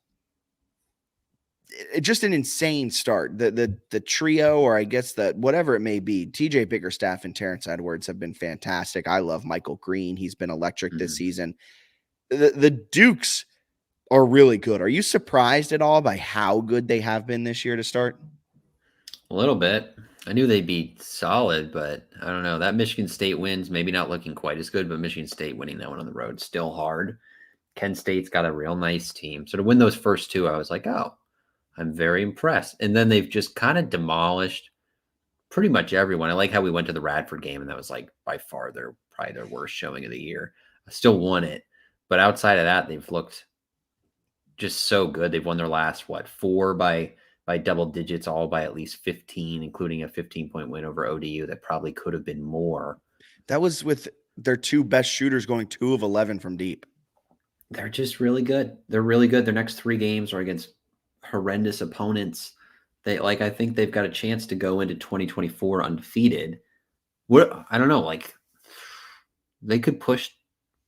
just an insane start. The trio, or I guess whatever it may be, TJ Bickerstaff and Terrence Edwards have been fantastic. I love Michael Green. He's been electric this season. The Dukes are really good. Are you surprised at all by how good they have been this year to start? A little bit. I knew they'd be solid, but I don't know. That Michigan State win's maybe not looking quite as good, but Michigan State winning that one on the road still hard. Kent State's got a real nice team. So to win those first two, I was like, oh, I'm very impressed. And then they've just kind of demolished pretty much everyone. I like how we went to the Radford game, and that was like by far probably their worst showing of the year. I still won it. But outside of that, they've looked just so good. They've won their last, 4 by double digits, all by at least 15, including a 15-point win over ODU that probably could have been more. That was with their 2 best shooters going 2 of 11 from deep. They're just really good. They're really good. Their next 3 games are against horrendous opponents. I think they've got a chance to go into 2024 undefeated. I don't know, they could push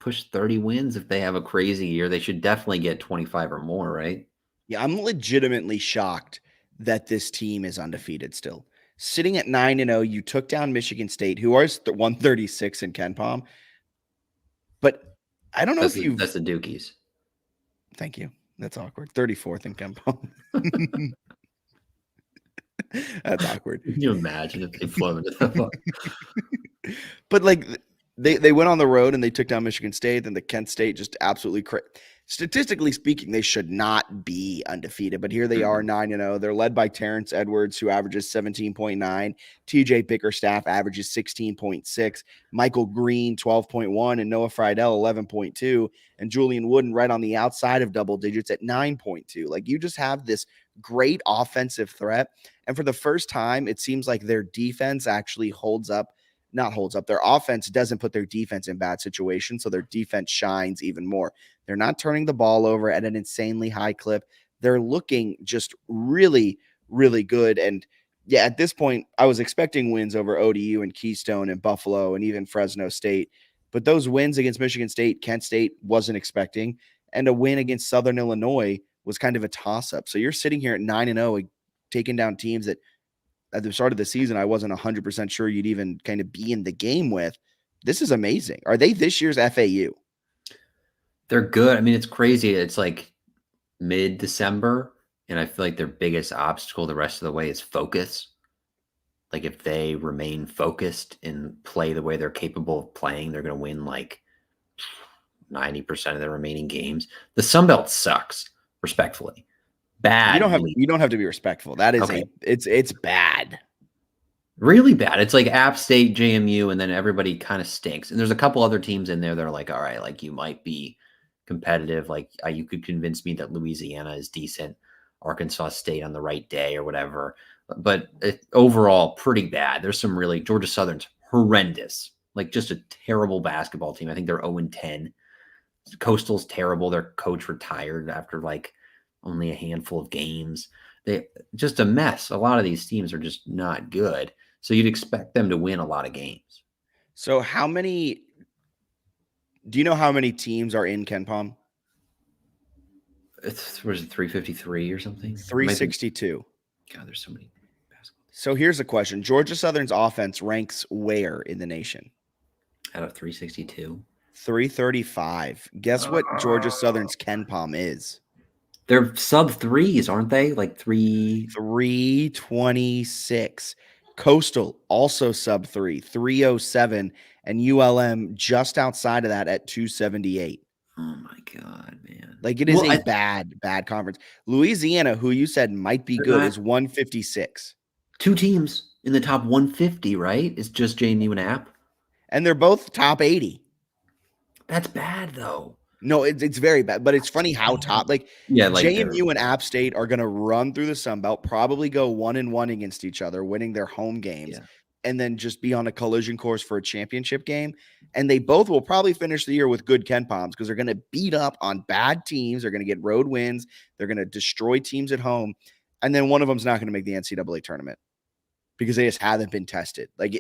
30 wins if they have a crazy year. They should definitely get 25 or more, right? Yeah, I'm legitimately shocked that this team is undefeated still. Sitting at 9-0, you took down Michigan State, who are 136 in KenPom. But I don't know that's the Dukies. Thank you. That's awkward. 34th in KenPom. That's awkward. Can you imagine if they flew into the But they went on the road and they took down Michigan State, and the Kent State just absolutely statistically speaking, they should not be undefeated, but here they are 9-0. They're led by Terrence Edwards, who averages 17.9. TJ Bickerstaff averages 16.6. Michael Green, 12.1. And Noah Friedel, 11.2. And Julian Wooden right on the outside of double digits at 9.2. You just have this great offensive threat. And for the first time, it seems like their defense actually their offense doesn't put their defense in bad situations, so their defense shines even more. They're not turning the ball over at an insanely high clip. They're looking just really, really good. And yeah, at this point, I was expecting wins over ODU and Keystone and Buffalo and even Fresno State. But those wins against Michigan State, Kent State wasn't expecting. And a win against Southern Illinois was kind of a toss-up. So you're sitting here at 9-0, taking down teams that at the start of the season, I wasn't 100% sure you'd even kind of be in the game with. This is amazing. Are they this year's FAU? They're good. I mean, it's crazy. It's like mid-December, and I feel like their biggest obstacle the rest of the way is focus. If they remain focused and play the way they're capable of playing, they're going to win 90% of their remaining games. The Sun Belt sucks, respectfully. Bad. You don't have to be respectful. That is okay. It's bad. Really bad. It's like App State, JMU, and then everybody kind of stinks. And there's a couple other teams in there that are all right, you might be competitive. You could convince me that Louisiana is decent, Arkansas State on the right day or whatever. But overall, pretty bad. There's some Georgia Southern's horrendous, just a terrible basketball team. I think they're 0-10. Coastal's terrible. Their coach retired after only a handful of games. They just a mess. A lot of these teams are just not good. So you'd expect them to win a lot of games. So do you know how many teams are in KenPom? Was it 353 or something? 362. God, there's so many basketball. So here's a question. Georgia Southern's offense ranks where in the nation? Out of 362? 335. Guess what Georgia Southern's KenPom is? They're sub threes, aren't they? Like 326. Coastal also sub 307, and ULM just outside of that at 278. Oh my God, man. Like it is bad conference. Louisiana, who you said might be good, is 156. 2 teams in the top 150, right? It's just JMU and App. And they're both top 80. That's bad though. No, it's very bad, but it's funny how top JMU and App State are going to run through the Sun Belt, probably go 1-1 against each other, winning their home games, and then just be on a collision course for a championship game. And they both will probably finish the year with good KenPoms because they're going to beat up on bad teams. They're going to get road wins. They're going to destroy teams at home, and then one of them's not going to make the NCAA tournament because they just haven't been tested. And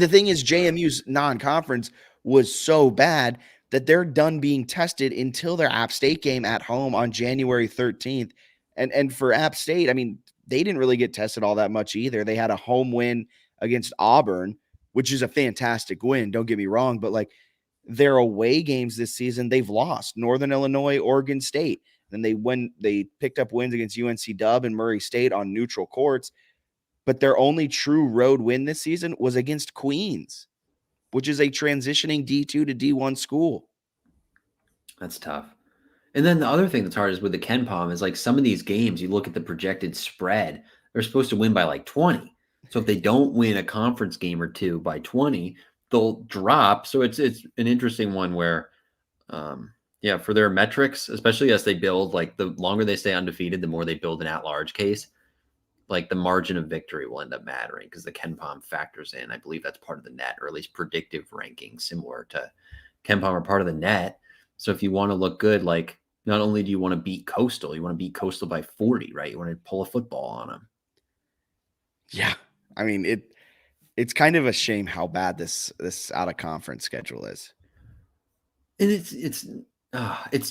the thing is, JMU's non-conference was so bad that they're done being tested until their App State game at home on January 13th. And for App State, I mean, they didn't really get tested all that much either. They had a home win against Auburn, which is a fantastic win. Don't get me wrong, but their away games this season, they've lost Northern Illinois, Oregon State. Then they picked up wins against UNC Dub and Murray State on neutral courts. But their only true road win this season was against Queens, which is a transitioning D2 to D1 school. That's tough. And then the other thing that's hard is with the KenPom is some of these games, you look at the projected spread, they're supposed to win by 20. So if they don't win a conference game or two by 20, they'll drop. So it's an interesting one where, for their metrics, especially as they build, the longer they stay undefeated, the more they build an at-large case. The margin of victory will end up mattering because the KenPom factors in. I believe that's part of the net, or at least predictive ranking, similar to KenPom are part of the net. So if you want to look good, not only do you want to beat Coastal, you want to beat Coastal by 40, right? You want to pull a football on them. Yeah. I mean, it's kind of a shame how bad this out of conference schedule is. And it's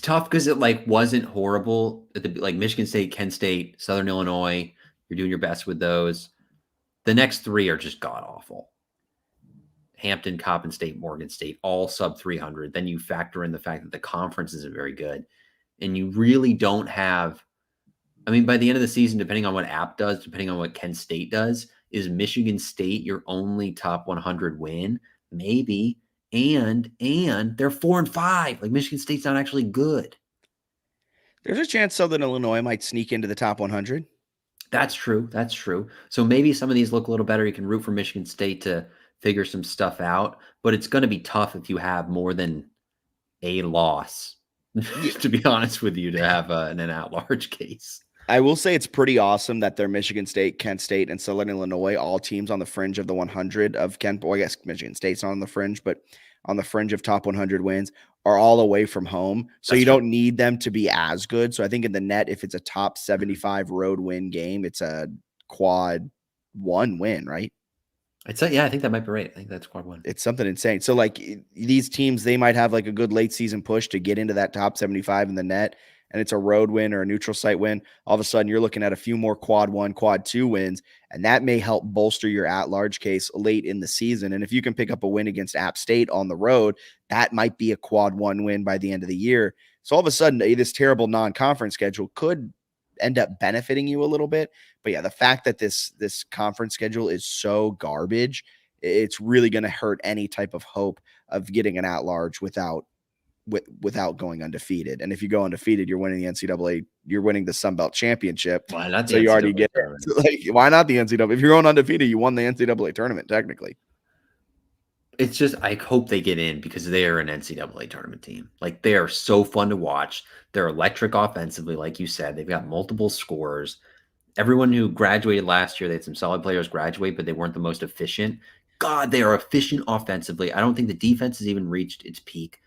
tough because it wasn't horrible at the Michigan State, Kent State, Southern Illinois. You're doing your best with those. The next 3 are just god awful. Hampton, Coppin State, Morgan State, all sub 300. Then you factor in the fact that the conference isn't very good. And you really don't have, by the end of the season, depending on what App does, depending on what Kent State does, is Michigan State your only top 100 win? Maybe. And they're 4-5. Michigan State's not actually good. There's a chance Southern Illinois might sneak into the top 100. That's true. So maybe some of these look a little better. You can root for Michigan State to figure some stuff out, but it's going to be tough if you have more than a loss, to be honest with you, to have an at-large case. I will say it's pretty awesome that they're Michigan State, Kent State, and Southern Illinois, all teams on the fringe of the 100 of Kent. Well, I guess Michigan State's not on the fringe, but on the fringe of top 100 wins are all away from home. So you don't need them to be as good. So I think in the net, if it's a top 75 road win game, it's a quad 1 win, right? I think that might be right. I think that's quad 1. It's something insane. So these teams, they might have a good late season push to get into that top 75 in the net. And it's a road win or a neutral site win. All of a sudden you're looking at a few more quad 1, quad 2 wins. And that may help bolster your at-large case late in the season. And if you can pick up a win against App State on the road, that might be a quad 1 win by the end of the year. So all of a sudden, this terrible non-conference schedule could end up benefiting you a little bit. But yeah, the fact that this conference schedule is so garbage, it's really going to hurt any type of hope of getting an at-large without going undefeated. And if you go undefeated, you're winning the NCAA, you're winning the Sun Belt championship. Why not? So you already get it. Why not the NCAA? If you're going undefeated, you won the NCAA tournament, technically. It's just, I hope they get in because they are an NCAA tournament team. They are so fun to watch. They're electric offensively, like you said. They've got multiple scorers. Everyone who graduated last year, they had some solid players graduate, but they weren't the most efficient. God, they are efficient offensively. I don't think the defense has even reached its peak.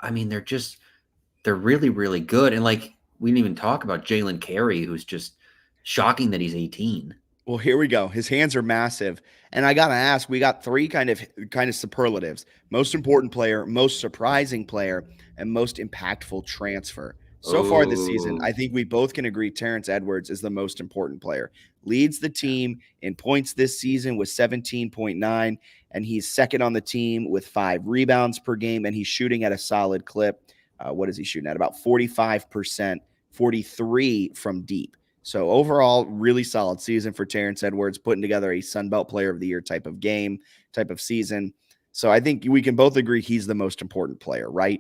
They're really, really good. And we didn't even talk about Jalen Carey, who's just shocking that he's 18. Well, here we go. His hands are massive. And I got to ask, we got 3 kind of superlatives: most important player, most surprising player, and most impactful transfer. So far this season, I think we both can agree Terrence Edwards is the most important player. Leads the team in points this season with 17.9, and he's second on the team with 5 rebounds per game, and he's shooting at a solid clip. What is he shooting at? About 45%, 43 from deep. So overall, really solid season for Terrence Edwards, putting together a Sunbelt Player of the Year type of game, type of season. So I think we can both agree he's the most important player, right?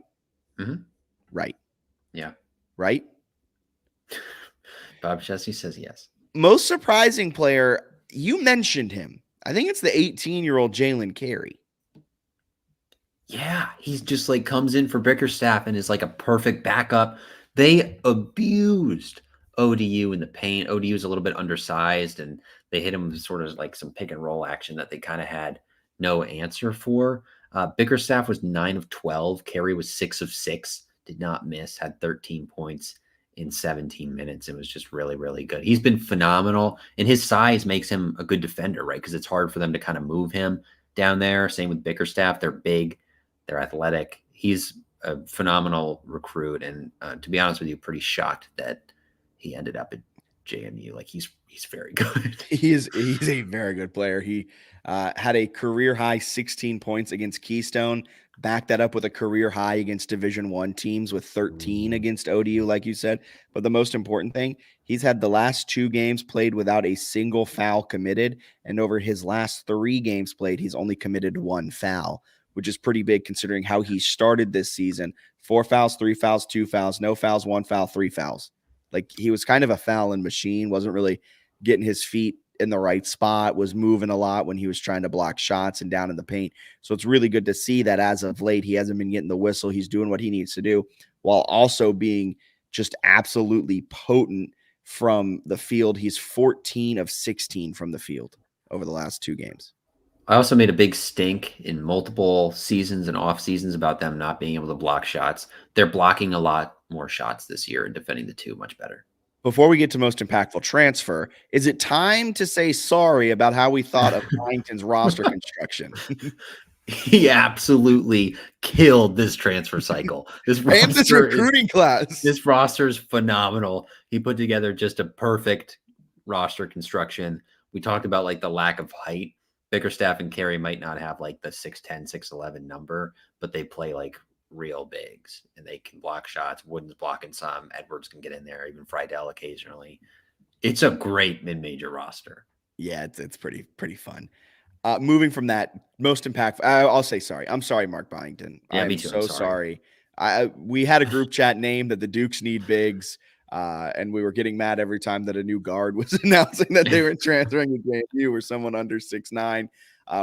Mm-hmm. Right. Yeah. Right? Bob Chesney says yes. Most surprising player, you mentioned him. I think it's the 18-year-old Jalen Carey. Yeah, he's just like comes in for Bickerstaff and is like a perfect backup. They abused ODU in the paint. ODU is a little bit undersized, and they hit him with sort of like some pick and roll action that they kind of had no answer for. Bickerstaff was 9 of 12. Carey was 6 of 6. Did not miss. Had 13 points in 17 minutes. It was just really, really good. He's been phenomenal, and his size makes him a good defender, right? Because it's hard for them to kind of move him down there. Same with Bickerstaff. They're big. They're athletic. He's a phenomenal recruit, and to be honest with you, pretty shocked that he ended up at JMU. Like he's very good. He's a very good player. He had a career high 16 points against Keystone. Back that up with a career high against Division I teams with 13 against ODU, like you said. But the most important thing, he's had the last 2 games played without a single foul committed, and over his last 3 games played, he's only committed 1 foul, which is pretty big considering how he started this season. 4 fouls, 3 fouls, 2 fouls, no fouls, 1 foul, 3 fouls. Like he was kind of a fouling machine, wasn't really getting his feet in the right spot, was moving a lot when he was trying to block shots and down in the paint. So it's really good to see that as of late, he hasn't been getting the whistle. He's doing what he needs to do while also being just absolutely potent from the field. He's 14 of 16 from the field over the last 2 games. I also made a big stink in multiple seasons and off seasons about them not being able to block shots. They're blocking a lot more shots this year and defending the 2 much better. Before we get to most impactful transfer, is it time to say sorry about how we thought of Byington's roster construction? He absolutely killed this transfer cycle. This recruiting class. This roster is phenomenal. He put together just a perfect roster construction. We talked about like the lack of height. Bickerstaff and Carey might not have like the 6'10", 6'11" number, but they play like real bigs and they can block shots. Wooden's blocking some. Edwards can get in there, even Friedel occasionally. It's a great mid-major roster. Yeah, it's pretty fun. Moving from that, most impactful. I'll say sorry. I'm sorry, Mark Byington. Yeah, me too. So sorry. We had a group chat name that the Dukes need bigs. And we were getting mad every time that a new guard was announcing that they were transferring to JMU or someone under 6'9".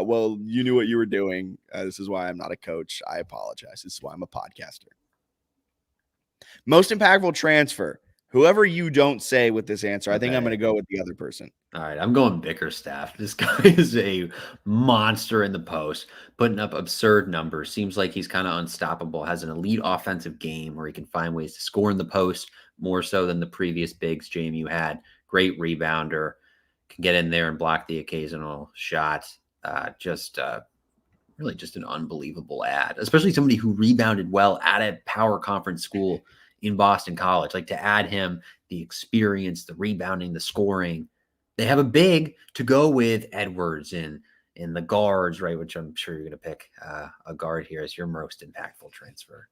Well, you knew what you were doing. This is why I'm not a coach. I apologize. This is why I'm a podcaster. Most impactful transfer. Whoever you don't say with this answer, I think I'm going to go with the other person. All right, I'm going Bickerstaff. This guy is a monster in the post, putting up absurd numbers. Seems like he's kind of unstoppable, has an elite offensive game where he can find ways to score in the post more so than the previous bigs JMU had. Great rebounder, can get in there and block the occasional shot. Really just an unbelievable ad, especially somebody who rebounded well at a power conference school in Boston College. Like to add him, the experience, the rebounding, the scoring. They have a big to go with Edwards and the guards, right? Which I'm sure you're going to pick a guard here as your most impactful transfer.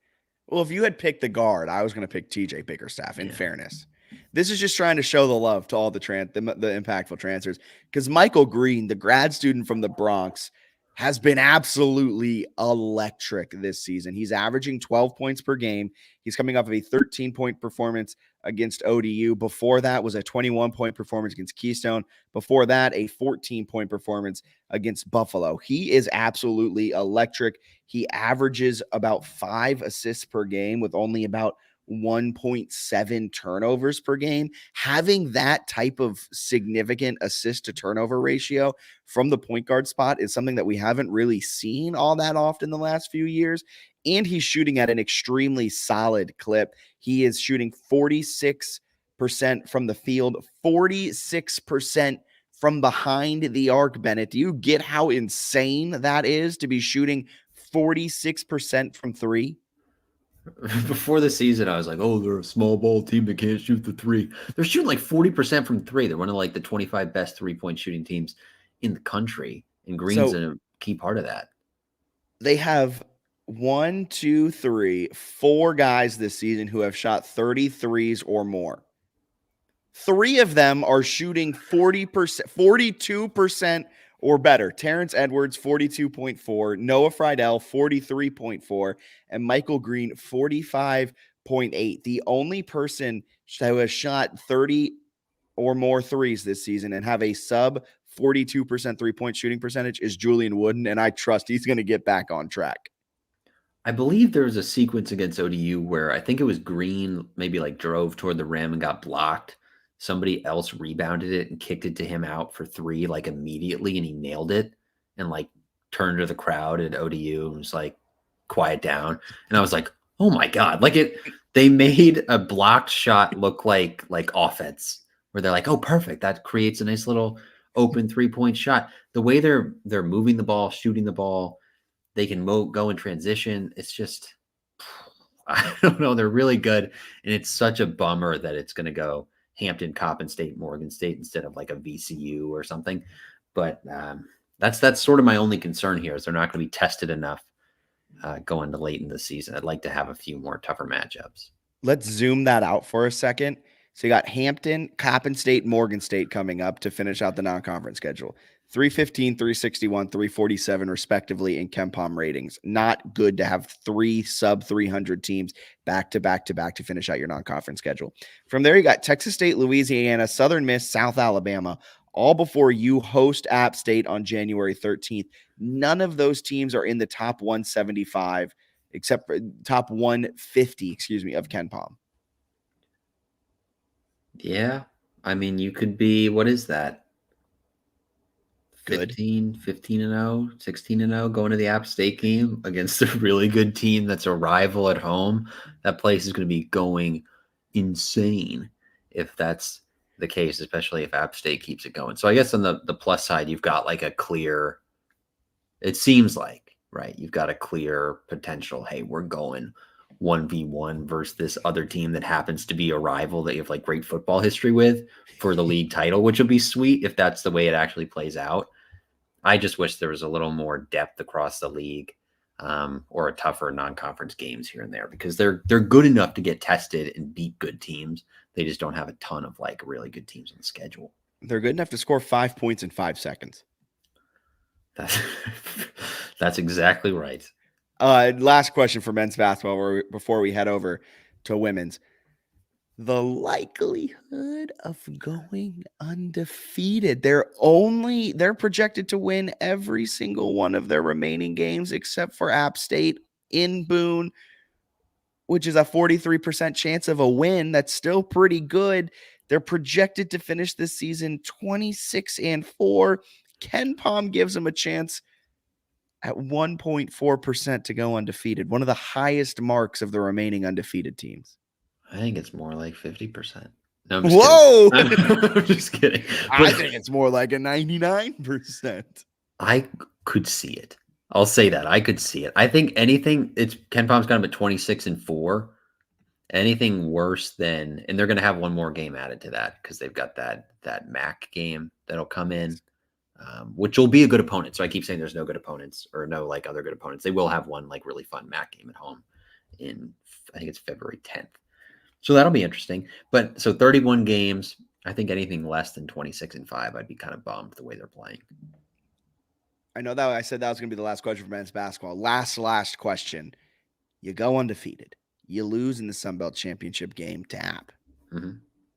Well, if you had picked the guard, I was going to pick TJ Bickerstaff, in fairness. This is just trying to show the love to all the impactful transfers, because Michael Green, the grad student from the Bronx, has been absolutely electric this season. He's averaging 12 points per game. He's coming off of a 13-point performance against ODU. Before that was a 21-point performance against Keystone. Before that, a 14-point performance against Buffalo. He is absolutely electric. He averages about 5 assists per game with only about 1.7 turnovers per game. Having that type of significant assist to turnover ratio from the point guard spot is something that we haven't really seen all that often the last few years. And he's shooting at an extremely solid clip. He is shooting 46% from the field, 46% from behind the arc, Bennett. Do you get how insane that is to be shooting 46% from 3? Before the season, I was like, oh, they're a small ball team that can't shoot the three. They're shooting like 40% from three. They're one of like the 25 best 3-point shooting teams in the country. And Green's a key part of that. They have 1, 2, 3, 4 guys this season who have shot 33s or more. 3 of them are shooting 40%, 42% or better. Terrence Edwards, 42.4, Noah Friedel, 43.4, and Michael Green, 45.8. The only person who has shot 30 or more threes this season and have a sub 42% three-point shooting percentage is Julian Wooden, and I trust he's going to get back on track. I believe there was a sequence against ODU where I think it was Green maybe like drove toward the rim and got blocked. Somebody else rebounded it and kicked it to him out for 3 like immediately, and he nailed it and like turned to the crowd at ODU and was like, quiet down. And I was like, oh my God. Like they made a blocked shot look like offense, where they're like, oh, perfect. That creates a nice little open 3-point shot. The way they're moving the ball, shooting the ball, they can go in transition. It's just, I don't know. They're really good. And it's such a bummer that it's going to go Hampton, Coppin State, Morgan State instead of like a VCU or something. But that's sort of my only concern here is they're not going to be tested enough going to late in the season. I'd like to have a few more tougher matchups. Let's zoom that out for a second. So you got Hampton, Coppin State, Morgan State coming up to finish out the non-conference schedule. 315, 361, 347, respectively, in KenPom ratings. Not good to have 3 sub 300 teams back to back to finish out your non-conference schedule. From there, you got Texas State, Louisiana, Southern Miss, South Alabama, all before you host App State on January 13th. None of those teams are in the top 175, except for top 150, of KenPom. Yeah. I mean, you could be, what is that? Good. 15-0, 16-0, going to the App State game against a really good team that's a rival at home. That place is going to be going insane if that's the case, especially if App State keeps it going. So I guess on the plus side, you've got like a clear, it seems like, right? You've got a clear potential. Hey, we're going 1v1 versus this other team that happens to be a rival that you have like great football history with for the league title, which will be sweet if that's the way it actually plays out. I just wish there was a little more depth across the league, or a tougher non-conference games here and there, because they're good enough to get tested and beat good teams. They just don't have a ton of like really good teams on the schedule. They're good enough to score 5 points in 5 seconds. That's exactly right. Last question for men's basketball before we head over to women's. The likelihood of going undefeated. They're projected to win every single one of their remaining games except for App State in Boone, which is a 43% chance of a win. That's still pretty good. They're projected to finish this season 26-4. KenPom gives them a chance at 1.4% to go undefeated, one of the highest marks of the remaining undefeated teams. I think it's more like 50%. No, I'm I'm just kidding. I think it's more like a 99%. I could see it. I'll say that. I could see it. I think anything, KenPom's got them at 26-4. Anything worse than, and they're going to have one more game added to that because they've got that MAC game that'll come in, which will be a good opponent. So I keep saying there's no good opponents or no like other good opponents. They will have one like really fun MAC game at home in, I think it's February 10th. So that'll be interesting. But so 31 games, I think anything less than 26-5, I'd be kind of bummed the way they're playing. I know that I said that was going to be the last question for men's basketball. Last question. You go undefeated. You lose in the Sun Belt Championship game to App. Mm-hmm.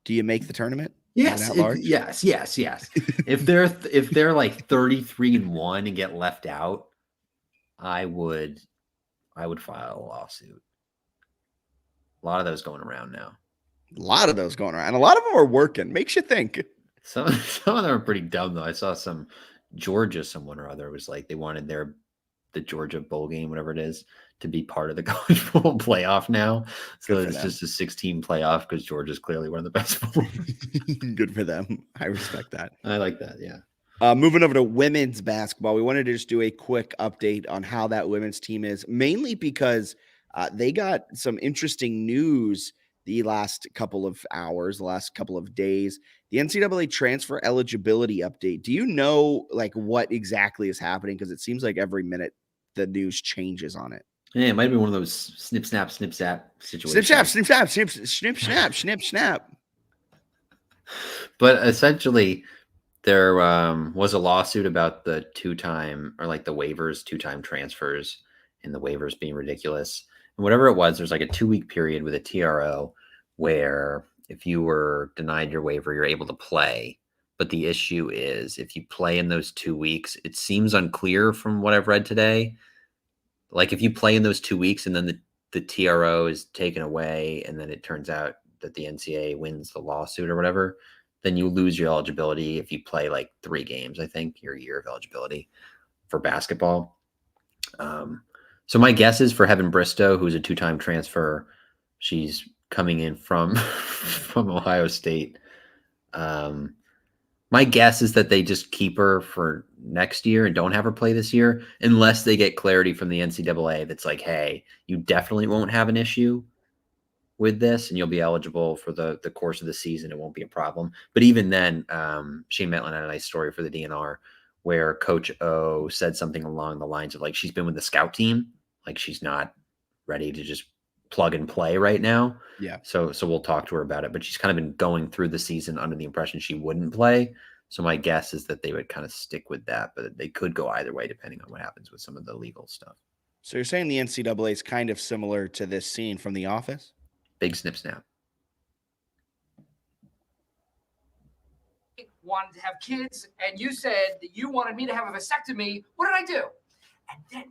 Do you make the tournament? Yes. If they're like 33-1 and get left out, I would file a lawsuit. A lot of those going around now. A lot of those going around. And a lot of them are working. Makes you think. Some of them are pretty dumb, though. I saw some Georgia, someone or other was like they wanted the Georgia bowl game, whatever it is, to be part of the college football playoff now. So it's just a 16 playoff because Georgia's clearly one of the best. Good for them. I respect that. I like that. Yeah. Moving over to women's basketball, we wanted to just do a quick update on how that women's team is, mainly because They got some interesting news the last couple of hours, the last couple of days. The NCAA transfer eligibility update. Do you know like what exactly is happening? Because it seems like every minute the news changes on it. Yeah, it might be one of those snip, snap, snip, zap situations. Snip, snap, snip, snap, snip, snip, snap, snip, snap. But essentially, there was a lawsuit about the two-time or like the waivers, two-time transfers, and the waivers being ridiculous. And whatever it was, there's like a 2-week period with a TRO where if you were denied your waiver, you're able to play. But the issue is if you play in those 2 weeks, it seems unclear from what I've read today. Like if you play in those 2 weeks and then the TRO is taken away and then it turns out that the NCAA wins the lawsuit or whatever, then you lose your eligibility if you play like 3 games, I think, your year of eligibility for basketball. So my guess is for Heaven Bristow, who's a 2-time transfer, she's coming in from Ohio State. My guess is that they just keep her for next year and don't have her play this year unless they get clarity from the NCAA that's like, hey, you definitely won't have an issue with this and you'll be eligible for the course of the season. It won't be a problem. But even then, Shane Metlin had a nice story for the DNR where Coach O said something along the lines of like, she's been with the scout team. Like she's not ready to just plug and play right now. Yeah. So we'll talk to her about it, but she's kind of been going through the season under the impression she wouldn't play. So my guess is that they would kind of stick with that, but they could go either way depending on what happens with some of the legal stuff. So you're saying the NCAA is kind of similar to this scene from The Office? Big snip snap. Wanted to have kids, and you said that you wanted me to have a vasectomy. What did I do? And then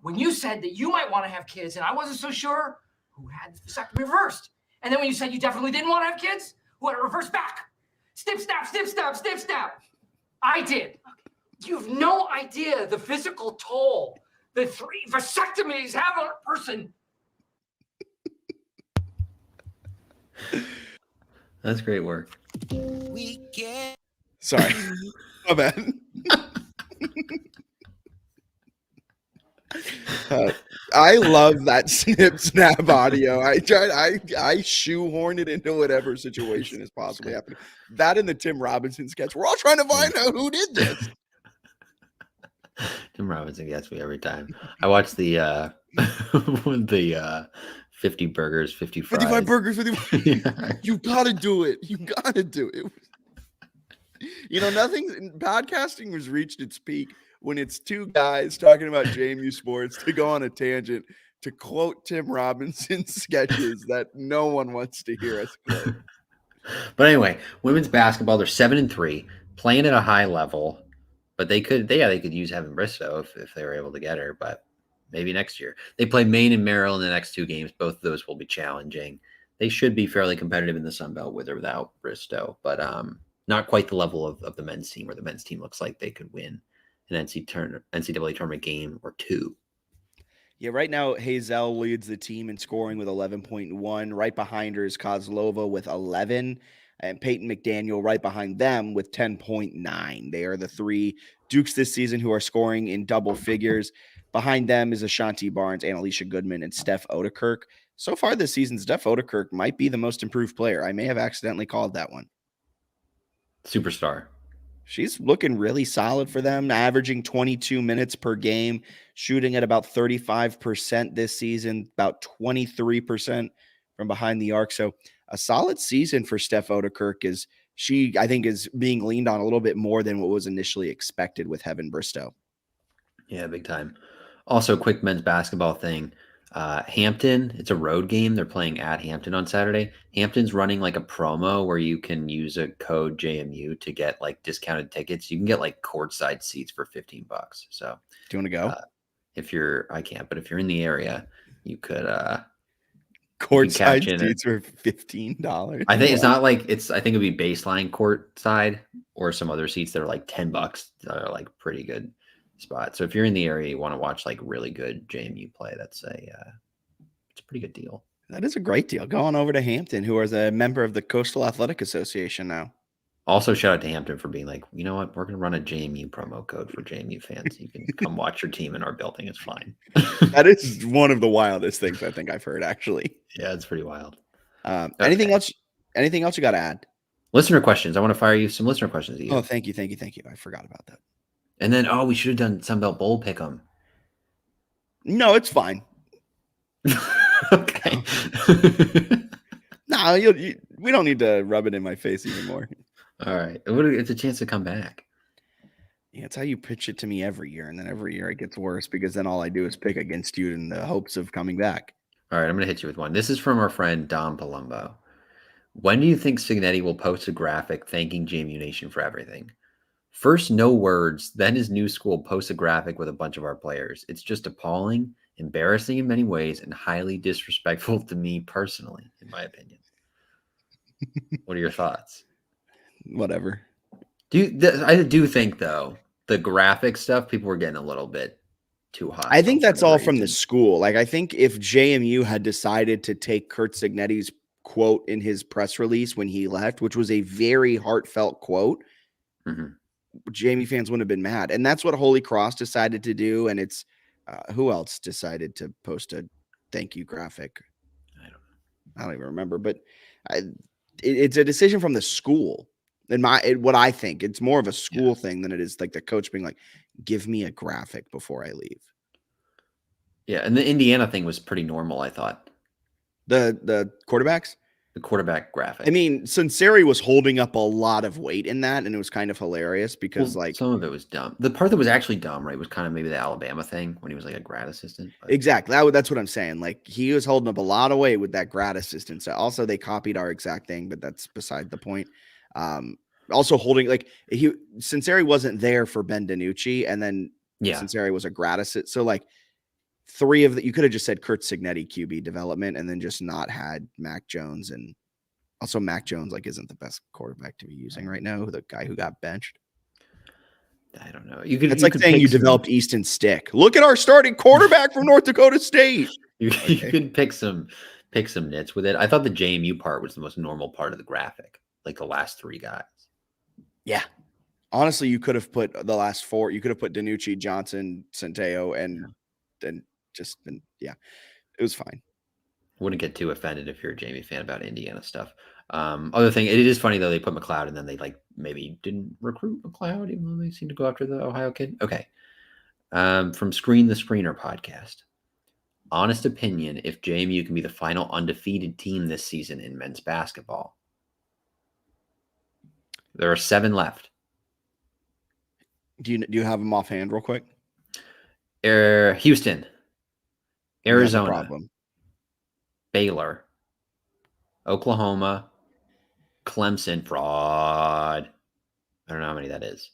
when you said that you might want to have kids, and I wasn't so sure, who had the vasectomy reversed? And then when you said you definitely didn't want to have kids, who had it reversed back? Snip, snap, snip, snap, snip, snap. I did. You have no idea the physical toll the 3 vasectomies have on a person. That's great work. Sorry. My bad. I love that snip snap audio. I shoehorn it into whatever situation is possibly happening. That and the Tim Robinson sketch. We're all trying to find out who did this. Tim Robinson gets me every time. I watched the 50 burgers, 50 fries. 55 burgers, 55. Yeah. You gotta do it. You gotta do it. You know, podcasting has reached its peak when it's 2 guys talking about JMU sports to go on a tangent to quote Tim Robinson's sketches that no one wants to hear us quote. But anyway, women's basketball, they're 7-3, playing at a high level, but they could use Heaven Bristow if they were able to get her, but maybe next year. They play Maine and Maryland in the next 2 games. Both of those will be challenging. They should be fairly competitive in the Sun Belt with or without Bristow, but not quite the level of the men's team, where the men's team looks like they could win an NCAA tournament game or 2. Yeah, right now Hazel leads the team in scoring with 11.1. Right behind her is Kozlova with 11, and Peyton McDaniel right behind them with 10.9. They are the 3 Dukes this season who are scoring in double figures. Behind them is Ashanti Barnes, Annalisa Goodman, and Steph Odekirk. So far this season, Steph Odekirk might be the most improved player. I may have accidentally called that one. Superstar. She's looking really solid for them, averaging 22 minutes per game, shooting at about 35% this season, about 23% from behind the arc. So a solid season for Steph Odekirk is I think, is being leaned on a little bit more than what was initially expected with Heaven Bristow. Yeah, big time. Also, quick men's basketball thing. Hampton, it's a road game. They're playing at Hampton on Saturday. Hampton's running like a promo where you can use a code JMU to get like discounted tickets. You can get like courtside seats for $15. So do you want to go? I can't, but if you're in the area, you could courtside seats for $15. I think it's not like I think it'd be baseline courtside or some other seats that are like $10 that are like pretty good spot. So if you're in the area, you want to watch like really good JMU play, it's a pretty good deal. That is a great deal. Going over to Hampton, who is a member of the Coastal Athletic Association now. Also, shout out to Hampton for being like, you know what? We're going to run a JMU promo code for JMU fans. You can come watch your team in our building. It's fine. That is one of the wildest things I think I've heard, actually. Yeah, it's pretty wild. Okay. Anything else you got to add? Listener questions. I want to fire you some listener questions. Oh, thank you. I forgot about that. And then, we should have done Sunbelt Bowl pick'em. No, it's fine. Okay. No, we don't need to rub it in my face even more. All right. It's a chance to come back. Yeah, it's how you pitch it to me every year, and then every year it gets worse because then all I do is pick against you in the hopes of coming back. All right, I'm going to hit you with one. This is from our friend Dom Palumbo. When do you think Signetti will post a graphic thanking JMU Nation for everything? First, no words. Then his new school posts a graphic with a bunch of our players. It's just appalling, embarrassing in many ways, and highly disrespectful to me personally, in my opinion. What are your thoughts? Whatever. I do think, though, the graphic stuff, people were getting a little bit too hot. I think that's all from the school. Like, I think if JMU had decided to take Curt Cignetti's quote in his press release when he left, which was a very heartfelt quote, JMU fans wouldn't have been mad. And that's what Holy Cross decided to do. And it's who else decided to post a thank you graphic? I don't even remember, but it's a decision from the school. What I think, it's more of a school thing than it is like the coach being like, give me a graphic before I leave. Yeah, and the Indiana thing was pretty normal, I thought. The quarterbacks? The quarterback graphic. I mean, Sinceri was holding up a lot of weight in that, and it was kind of hilarious because some of it was dumb. The part that was actually dumb, right, was kind of maybe the Alabama thing when he was like a grad assistant. But. Exactly. That's what I'm saying. Like, he was holding up a lot of weight with that grad assistant. So also they copied our exact thing, but that's beside the point. Also holding, like, Sinceri wasn't there for Ben DiNucci, and then Sinceri was a grad assistant. So like you could have just said Curt Cignetti QB development and then just not had Mac Jones. And also Mac Jones like isn't the best quarterback to be using right now, the guy who got benched. I don't know. It's like saying you developed Easton Stick. Look at our starting quarterback from North Dakota State. You could pick some nits with it. I thought the JMU part was the most normal part of the graphic, like the last three guys. Yeah. Honestly, you could have put the last four. You could have put DiNucci, Johnson, Centeo, and just been, it was fine. Wouldn't get too offended if you're a Jamie fan about Indiana stuff. Other thing, it is funny though, they put McLeod and then they like maybe didn't recruit McLeod, even though they seem to go after the Ohio kid. Okay. From Screen the Screener podcast. Honest opinion, if JMU can be the final undefeated team this season in men's basketball. There are 7 left. Do you have them offhand real quick? Houston, Arizona, Baylor, Oklahoma, Clemson, fraud. I don't know how many that is.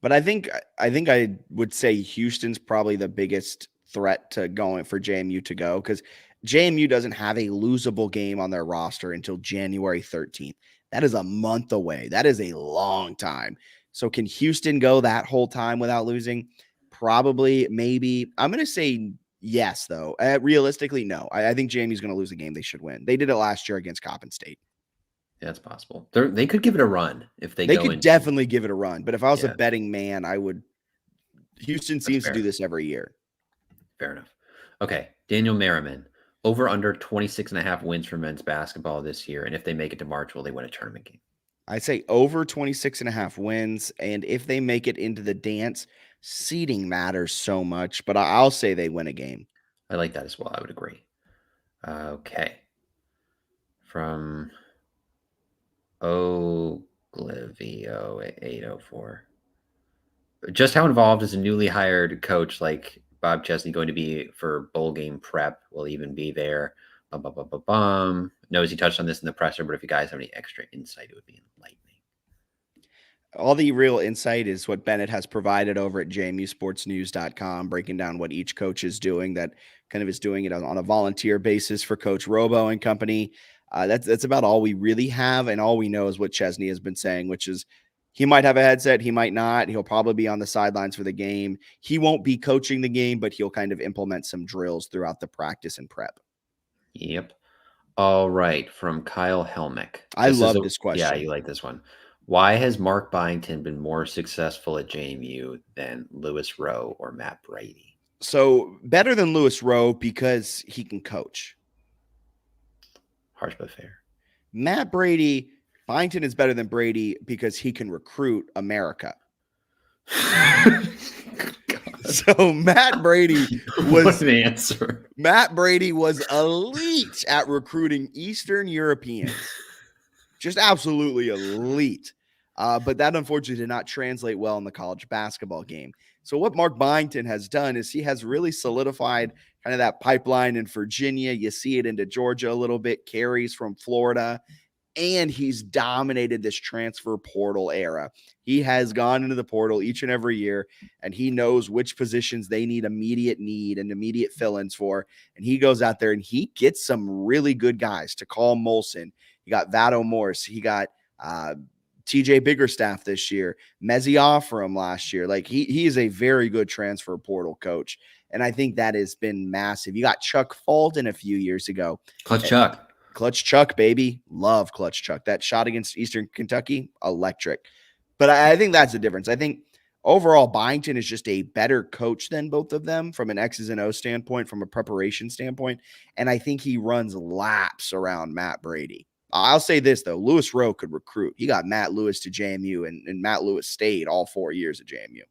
But I think I would say Houston's probably the biggest threat to going for JMU to go, because JMU doesn't have a losable game on their roster until January 13th. That is a month away. That is a long time. So can Houston go that whole time without losing? Probably, maybe. I'm going to say yes, though. Realistically, no. I think JMU's going to lose a game they should win. They did it last year against Coppin State. Yeah, it's possible. They could give it a run if they could definitely give it a run. But if I was a betting man, I would. Houston seems to do this every year. Fair enough. Okay, Daniel Merriman. Over under 26.5 wins for men's basketball this year. And if they make it to March, will they win a tournament game? I say over 26.5 wins. And if they make it into the dance, seeding matters so much. But I'll say they win a game. I like that as well. I would agree. Okay. From Oglivio 804. Just how involved is a newly hired coach like Bob Chesney going to be for bowl game prep? Will he even be there? Knows he touched on this in the presser, but if you guys have any extra insight, it would be enlightening. All the real insight is what Bennett has provided over at jmusportsnews.com, breaking down what each coach is doing that kind of is doing it on a volunteer basis for Coach Robo and company. That's about all we really have. And all we know is what Chesney has been saying, which is he might have a headset. He might not. He'll probably be on the sidelines for the game. He won't be coaching the game, but he'll kind of implement some drills throughout the practice and prep. Yep. All right. From Kyle Helmick. I love this question. Yeah, you like this one. Why has Mark Byington been more successful at JMU than Lewis Rowe or Matt Brady? So better than Lewis Rowe because he can coach. Harsh but fair. Matt Brady, Byington is better than Brady because he can recruit America. So Matt Brady was an answer. Matt Brady was elite at recruiting Eastern Europeans. Just absolutely elite. But that unfortunately did not translate well in the college basketball game. So what Mark Byington has done is he has really solidified kind of that pipeline in Virginia. You see it into Georgia a little bit, carries from Florida, and he's dominated this transfer portal era. He has gone into the portal each and every year, and he knows which positions they need and immediate fill-ins for. And he goes out there and he gets some really good guys to call Molson. He got Vado Morse. He got TJ Biggerstaff this year, Mezzi Offram last year. Like he is a very good transfer portal coach. And I think that has been massive. You got Chuck Fulton a few years ago. Clutch Chuck, baby. Love Clutch Chuck. That shot against Eastern Kentucky, electric. But I think that's the difference. I think overall, Byington is just a better coach than both of them from an X's and O standpoint, from a preparation standpoint. And I think he runs laps around Matt Brady. I'll say this, though. Lewis Rowe could recruit. He got Matt Lewis to JMU, and Matt Lewis stayed all 4 years at JMU.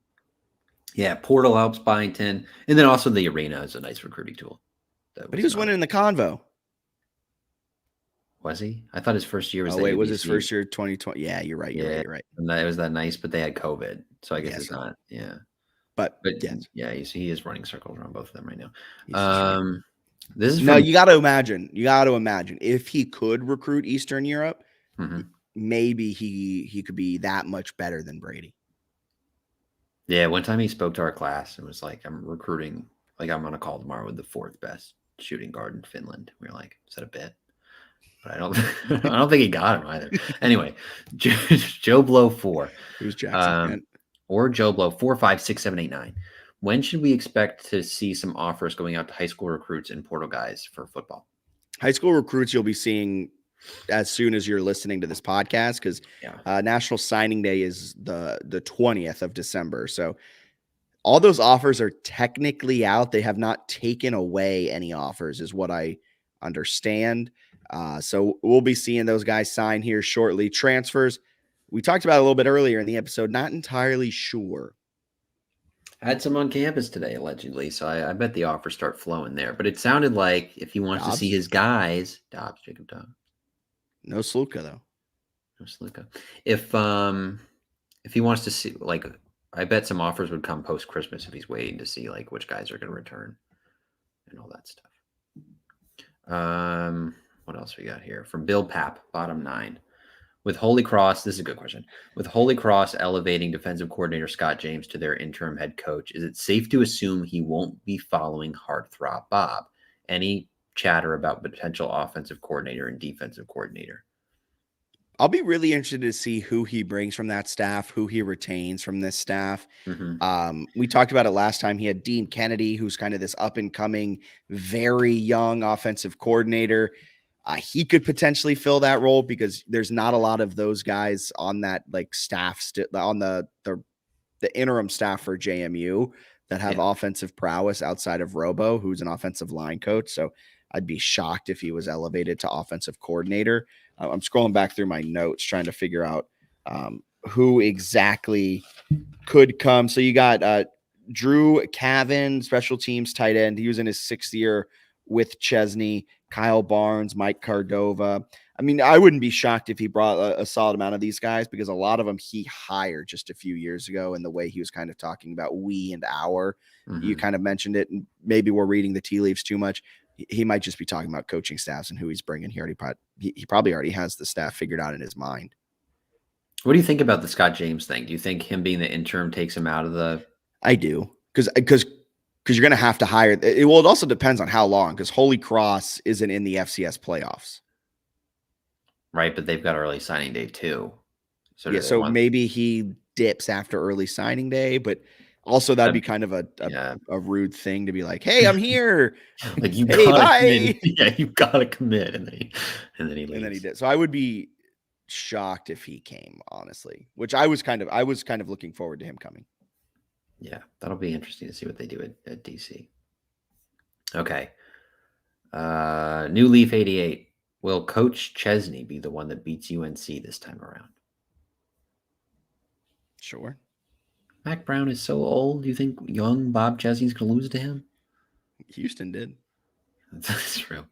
Yeah, portal helps Byington. And then also the arena is a nice recruiting tool. But he was winning in the convo. Was he? I thought his first year was was his first year 2020? Yeah, you're right. You're right. And it was that nice, but they had COVID. So I guess it's not. Yeah. But yeah, he is running circles around both of them right now. This is you got to imagine. If he could recruit Eastern Europe, maybe he could be that much better than Brady. Yeah, one time he spoke to our class and was like, I'm recruiting, like I'm on a call tomorrow with the 4th best shooting guard in Finland. We were like, is that a bit? But I don't think he got him either. Anyway, Joe Blow 4. Who's Jackson? Or Joe Blow 4, 5, 6, 7, 8, 9. When should we expect to see some offers going out to high school recruits and portal guys for football? High school recruits you'll be seeing as soon as you're listening to this podcast, because National Signing Day is the 20th of December. So all those offers are technically out. They have not taken away any offers, is what I understand. So we'll be seeing those guys sign here shortly. Transfers, we talked about a little bit earlier in the episode. Not entirely sure. I had some on campus today, allegedly, so I bet the offers start flowing there. But it sounded like if he wants to see his guys, Jacob Dobbs. No Sluka, though. No Sluka. If he wants to see, like, I bet some offers would come post-Christmas if he's waiting to see, like, which guys are going to return and all that stuff. What else we got here? From Bill Papp, bottom 9. With Holy Cross, this is a good question. With Holy Cross elevating defensive coordinator Scott James to their interim head coach, is it safe to assume he won't be following Heartthrob Bob? Any chatter about potential offensive coordinator and defensive coordinator? I'll be really interested to see who he brings from that staff, who he retains from this staff. We talked about it last time. He had Dean Kennedy, who's kind of this up-and-coming, very young offensive coordinator. He could potentially fill that role because there's not a lot of those guys on that like staff on the interim staff for JMU that have offensive prowess outside of Robo, who's an offensive line coach. So I'd be shocked if he was elevated to offensive coordinator. I'm scrolling back through my notes trying to figure out who exactly could come. So you got Drew Cavan, special teams tight end. He was in his 6th year with Chesney. Kyle Barnes, Mike Cardova. I mean, I wouldn't be shocked if he brought a solid amount of these guys because a lot of them he hired just a few years ago, and the way he was kind of talking about we and our. You kind of mentioned it, and maybe we're reading the tea leaves too much. He might just be talking about coaching staffs and who he's bringing. He probably already has the staff figured out in his mind. What do you think about the Scott James thing? Do you think him being the interim takes him out of the? I do, because you're going to have to hire. It also depends on how long, because Holy Cross isn't in the FCS playoffs. Right, but they've got early signing day too. So maybe he dips after early signing day, but also that'd be kind of a rude thing to be like, "Hey, I'm here." Like bye. Yeah, you gotta commit, and then he leaves. And then he did. So I would be shocked if he came, honestly, which I was kind of looking forward to him coming. Yeah, that'll be interesting to see what they do at DC. Okay. New Leaf 88. Will Coach Chesney be the one that beats UNC this time around? Sure. Mac Brown is so old. Do you think young Bob Chesney's going to lose to him? Houston did. That's true.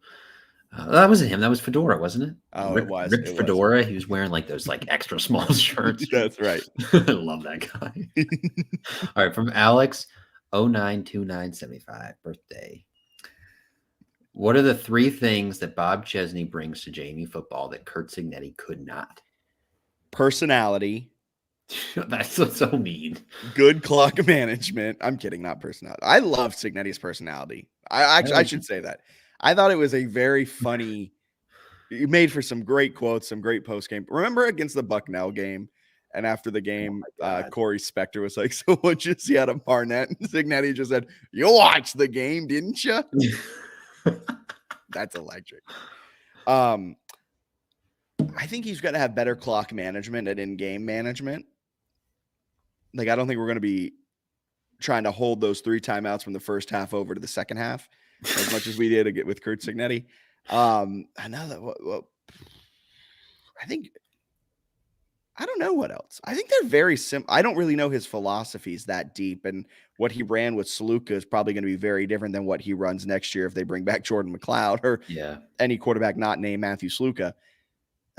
That wasn't him. That was Fedora, wasn't it? Oh, it was. Ripped Fedora. He was wearing like those like extra small shirts. That's right. I love that guy. All right, from Alex, 092975, birthday. What are the 3 things that Bob Chesney brings to JMU football that Curt Cignetti could not? Personality. That's so mean. Good clock management. I'm kidding, not personality. I love Cignetti's personality. I should say that. I thought it was a very funny. You made for some great quotes, some great post game. Remember against the Bucknell game, and after the game, Corey Spector was like, "So what'd you see out of Barnett?" And Cignetti just said, "You watched the game, didn't you?" That's electric. I think he's going to have better clock management and in-game management. Like, I don't think we're going to be trying to hold those 3 timeouts from the first half over to the second half as much as we did to get with Curt Cignetti. I know that. I don't know what else. I think they're very simple. I don't really know his philosophies that deep, and what he ran with Sluka is probably going to be very different than what he runs next year if they bring back Jordan McLeod or any quarterback not named Matthew Sluka.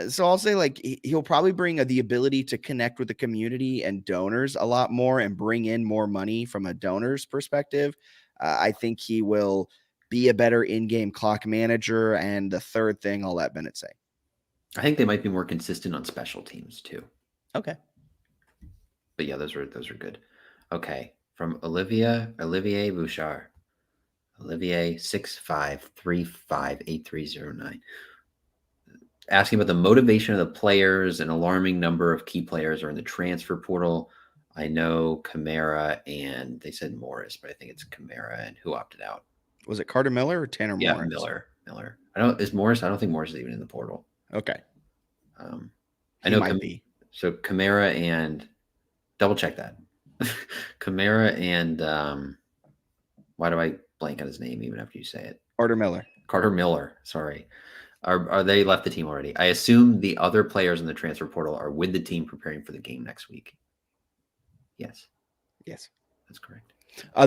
So I'll say like he'll probably bring the ability to connect with the community and donors a lot more and bring in more money from a donor's perspective. I think he will be a better in-game clock manager. And the third thing I'll let Bennett say. I think they might be more consistent on special teams too. Okay. But yeah, those are good. Okay. From Olivier Bouchard. Olivier 65358309. Asking about the motivation of the players. An alarming number of key players are in the transfer portal. I know Kamara and they said Morris, but I think it's Kamara and who opted out. Was it Carter Miller or Tanner Morris? Miller. I don't think Morris is even in the portal. Okay. I know might be. So Kamara and double check that. Kamara and why do I blank on his name even after you say it? Carter Miller. Sorry. Are they left the team already? I assume the other players in the transfer portal are with the team preparing for the game next week. Yes, that's correct.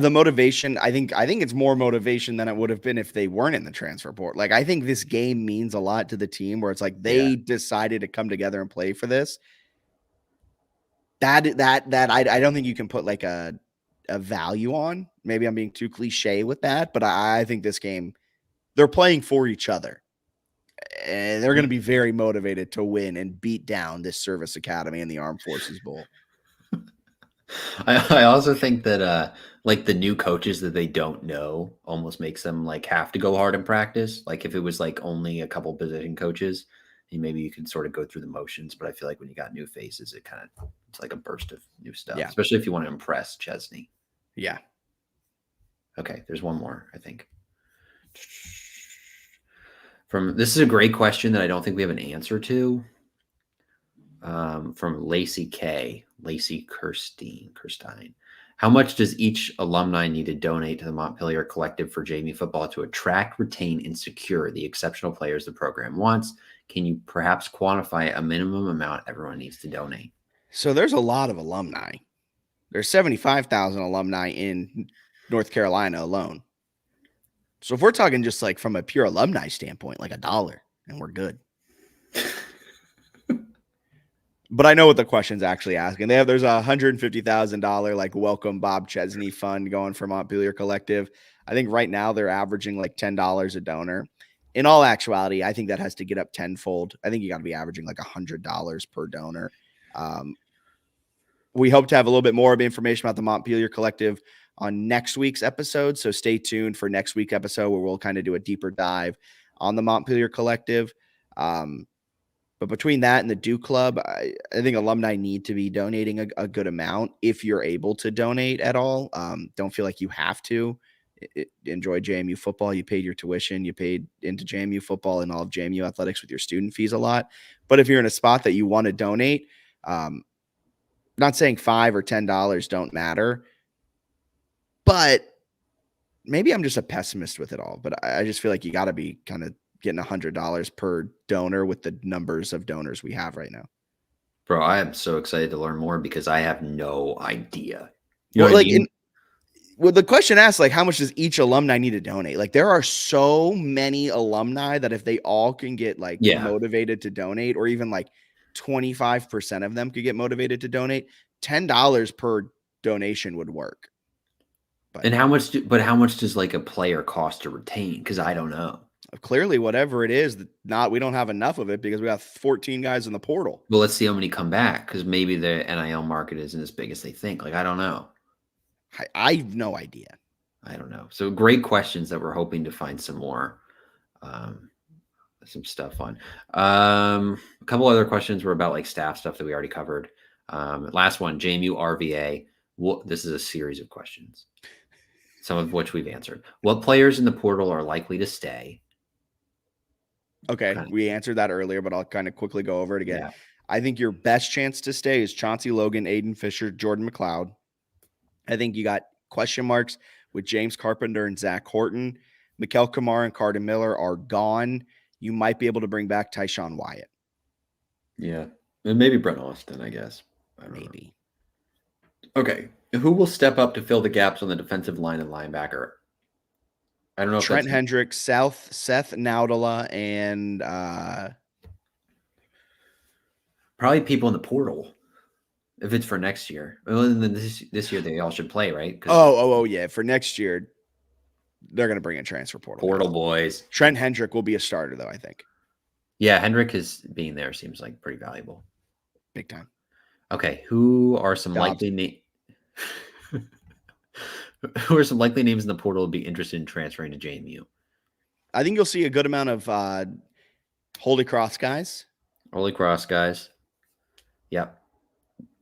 The motivation, I think it's more motivation than it would have been if they weren't in the transfer portal. Like, I think this game means a lot to the team where it's like they decided to come together and play for this. That I don't think you can put like a value on. Maybe I'm being too cliche with that, but I think this game, they're playing for each other. And they're going to be very motivated to win and beat down this service academy in the Armed Forces Bowl. I also think that like the new coaches that they don't know almost makes them like have to go hard in practice. Like if it was like only a couple position coaches, and maybe you can sort of go through the motions. But I feel like when you got new faces, it's like a burst of new stuff, especially if you want to impress Chesney. Yeah. Okay, there's one more, I think. This is a great question that I don't think we have an answer to. From Lacey Kirstein. How much does each alumni need to donate to the Montpelier Collective for JMU football to attract, retain, and secure the exceptional players the program wants? Can you perhaps quantify a minimum amount everyone needs to donate? So there's a lot of alumni. There's 75,000 alumni in North Carolina alone. So if we're talking just like from a pure alumni standpoint, like $1, and we're good. But I know what the question's actually asking. There's a $150,000 like welcome Bob Chesney fund going for Montpelier Collective. I think right now they're averaging like $10 a donor. In all actuality, I think that has to get up tenfold. I think you got to be averaging like $100 per donor. We hope to have a little bit more of information about the Montpelier Collective on next week's episode. So stay tuned for next week's episode where we'll kind of do a deeper dive on the Montpelier Collective. But between that and the Duke Club, I think alumni need to be donating a good amount if you're able to donate at all. Don't feel like you have to. enjoy JMU football. You paid your tuition, you paid into JMU football and all of JMU athletics with your student fees a lot. But if you're in a spot that you want to donate, not saying $5 or $10 don't matter, but maybe I'm just a pessimist with it all. But I just feel like you got to be kind of getting $100 per donor with the numbers of donors we have right now. Bro, I am so excited to learn more because I have no idea. You know, like well, the question asks, like, how much does each alumni need to donate? Like, there are so many alumni that if they all can get like motivated to donate, or even like 25% of them could get motivated to donate, $10 per donation would work. But, and how much does like a player cost to retain? Because I don't know. Clearly, whatever it is, we don't have enough of it because we have 14 guys in the portal. Well, let's see how many come back, because maybe the NIL market isn't as big as they think. Like, I don't know. I have no idea. I don't know. So great questions that we're hoping to find some more, some stuff on. A couple other questions were about like staff stuff that we already covered. Last one, JMU RVA. This is a series of questions, some of which we've answered. What players in the portal are likely to stay? Okay, we answered that earlier, but I'll kind of quickly go over it again. Yeah. I think your best chance to stay is Chauncey Logan, Aiden Fisher, Jordan McLeod. I think you got question marks with James Carpenter and Zach Horton. Mikel Kamar and Carden Miller are gone. You might be able to bring back Tyshawn Wyatt. Yeah, and maybe Brent Austin, I guess. Maybe. Okay, who will step up to fill the gaps on the defensive line and linebacker? I don't know. Trent Hendricks, Seth Naudala, and probably people in the portal. If it's for next year, well, then this year they all should play, right? Oh, yeah. For next year, they're going to bring in transfer portal boys. Trent Hendrick will be a starter, though, I think. Yeah, Hendrick being there seems like pretty valuable, big time. Okay, who are some likely names? Who are some likely names in the portal to be interested in transferring to JMU? I think you'll see a good amount of Holy Cross guys. Yep.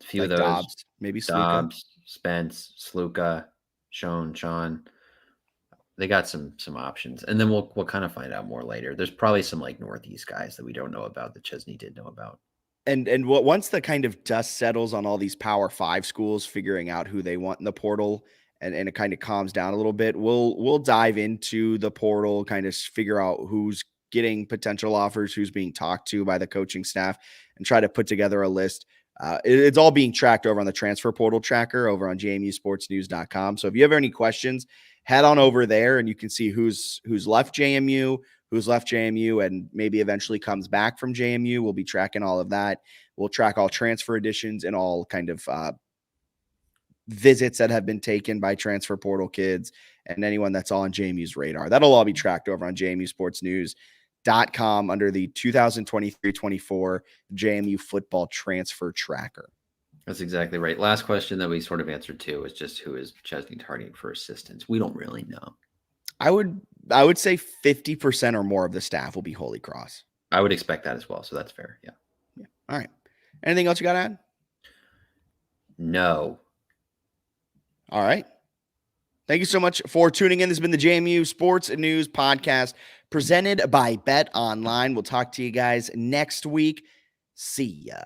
A few like of those. Dobbs, maybe Sluka. Spence, Sluka, Sean. They got some options. And then we'll kind of find out more later. There's probably some like Northeast guys that we don't know about that Chesney did know about. And once the kind of dust settles on all these Power 5 schools figuring out who they want in the portal, and it kind of calms down a little bit, we'll dive into the portal, kind of figure out who's getting potential offers, who's being talked to by the coaching staff, and try to put together a list. It's all being tracked over on the transfer portal tracker over on jmusportsnews.com. So if you have any questions, head on over there and you can see who's left JMU, and maybe eventually comes back from JMU. We'll be tracking all of that. We'll track all transfer additions and all kind of visits that have been taken by transfer portal kids and anyone that's all on JMU's radar. That'll all be tracked over on jmusportsnews.com under the 2023-24 JMU football transfer tracker. That's exactly right. Last question that we sort of answered to is just who is Chesney targeting for assistance? We don't really know. I would say 50% or more of the staff will be Holy Cross. I would expect that as well. So that's fair. Yeah. All right. Anything else you got to add? No. All right. Thank you so much for tuning in. This has been the JMU Sports News Podcast presented by Bet Online. We'll talk to you guys next week. See ya.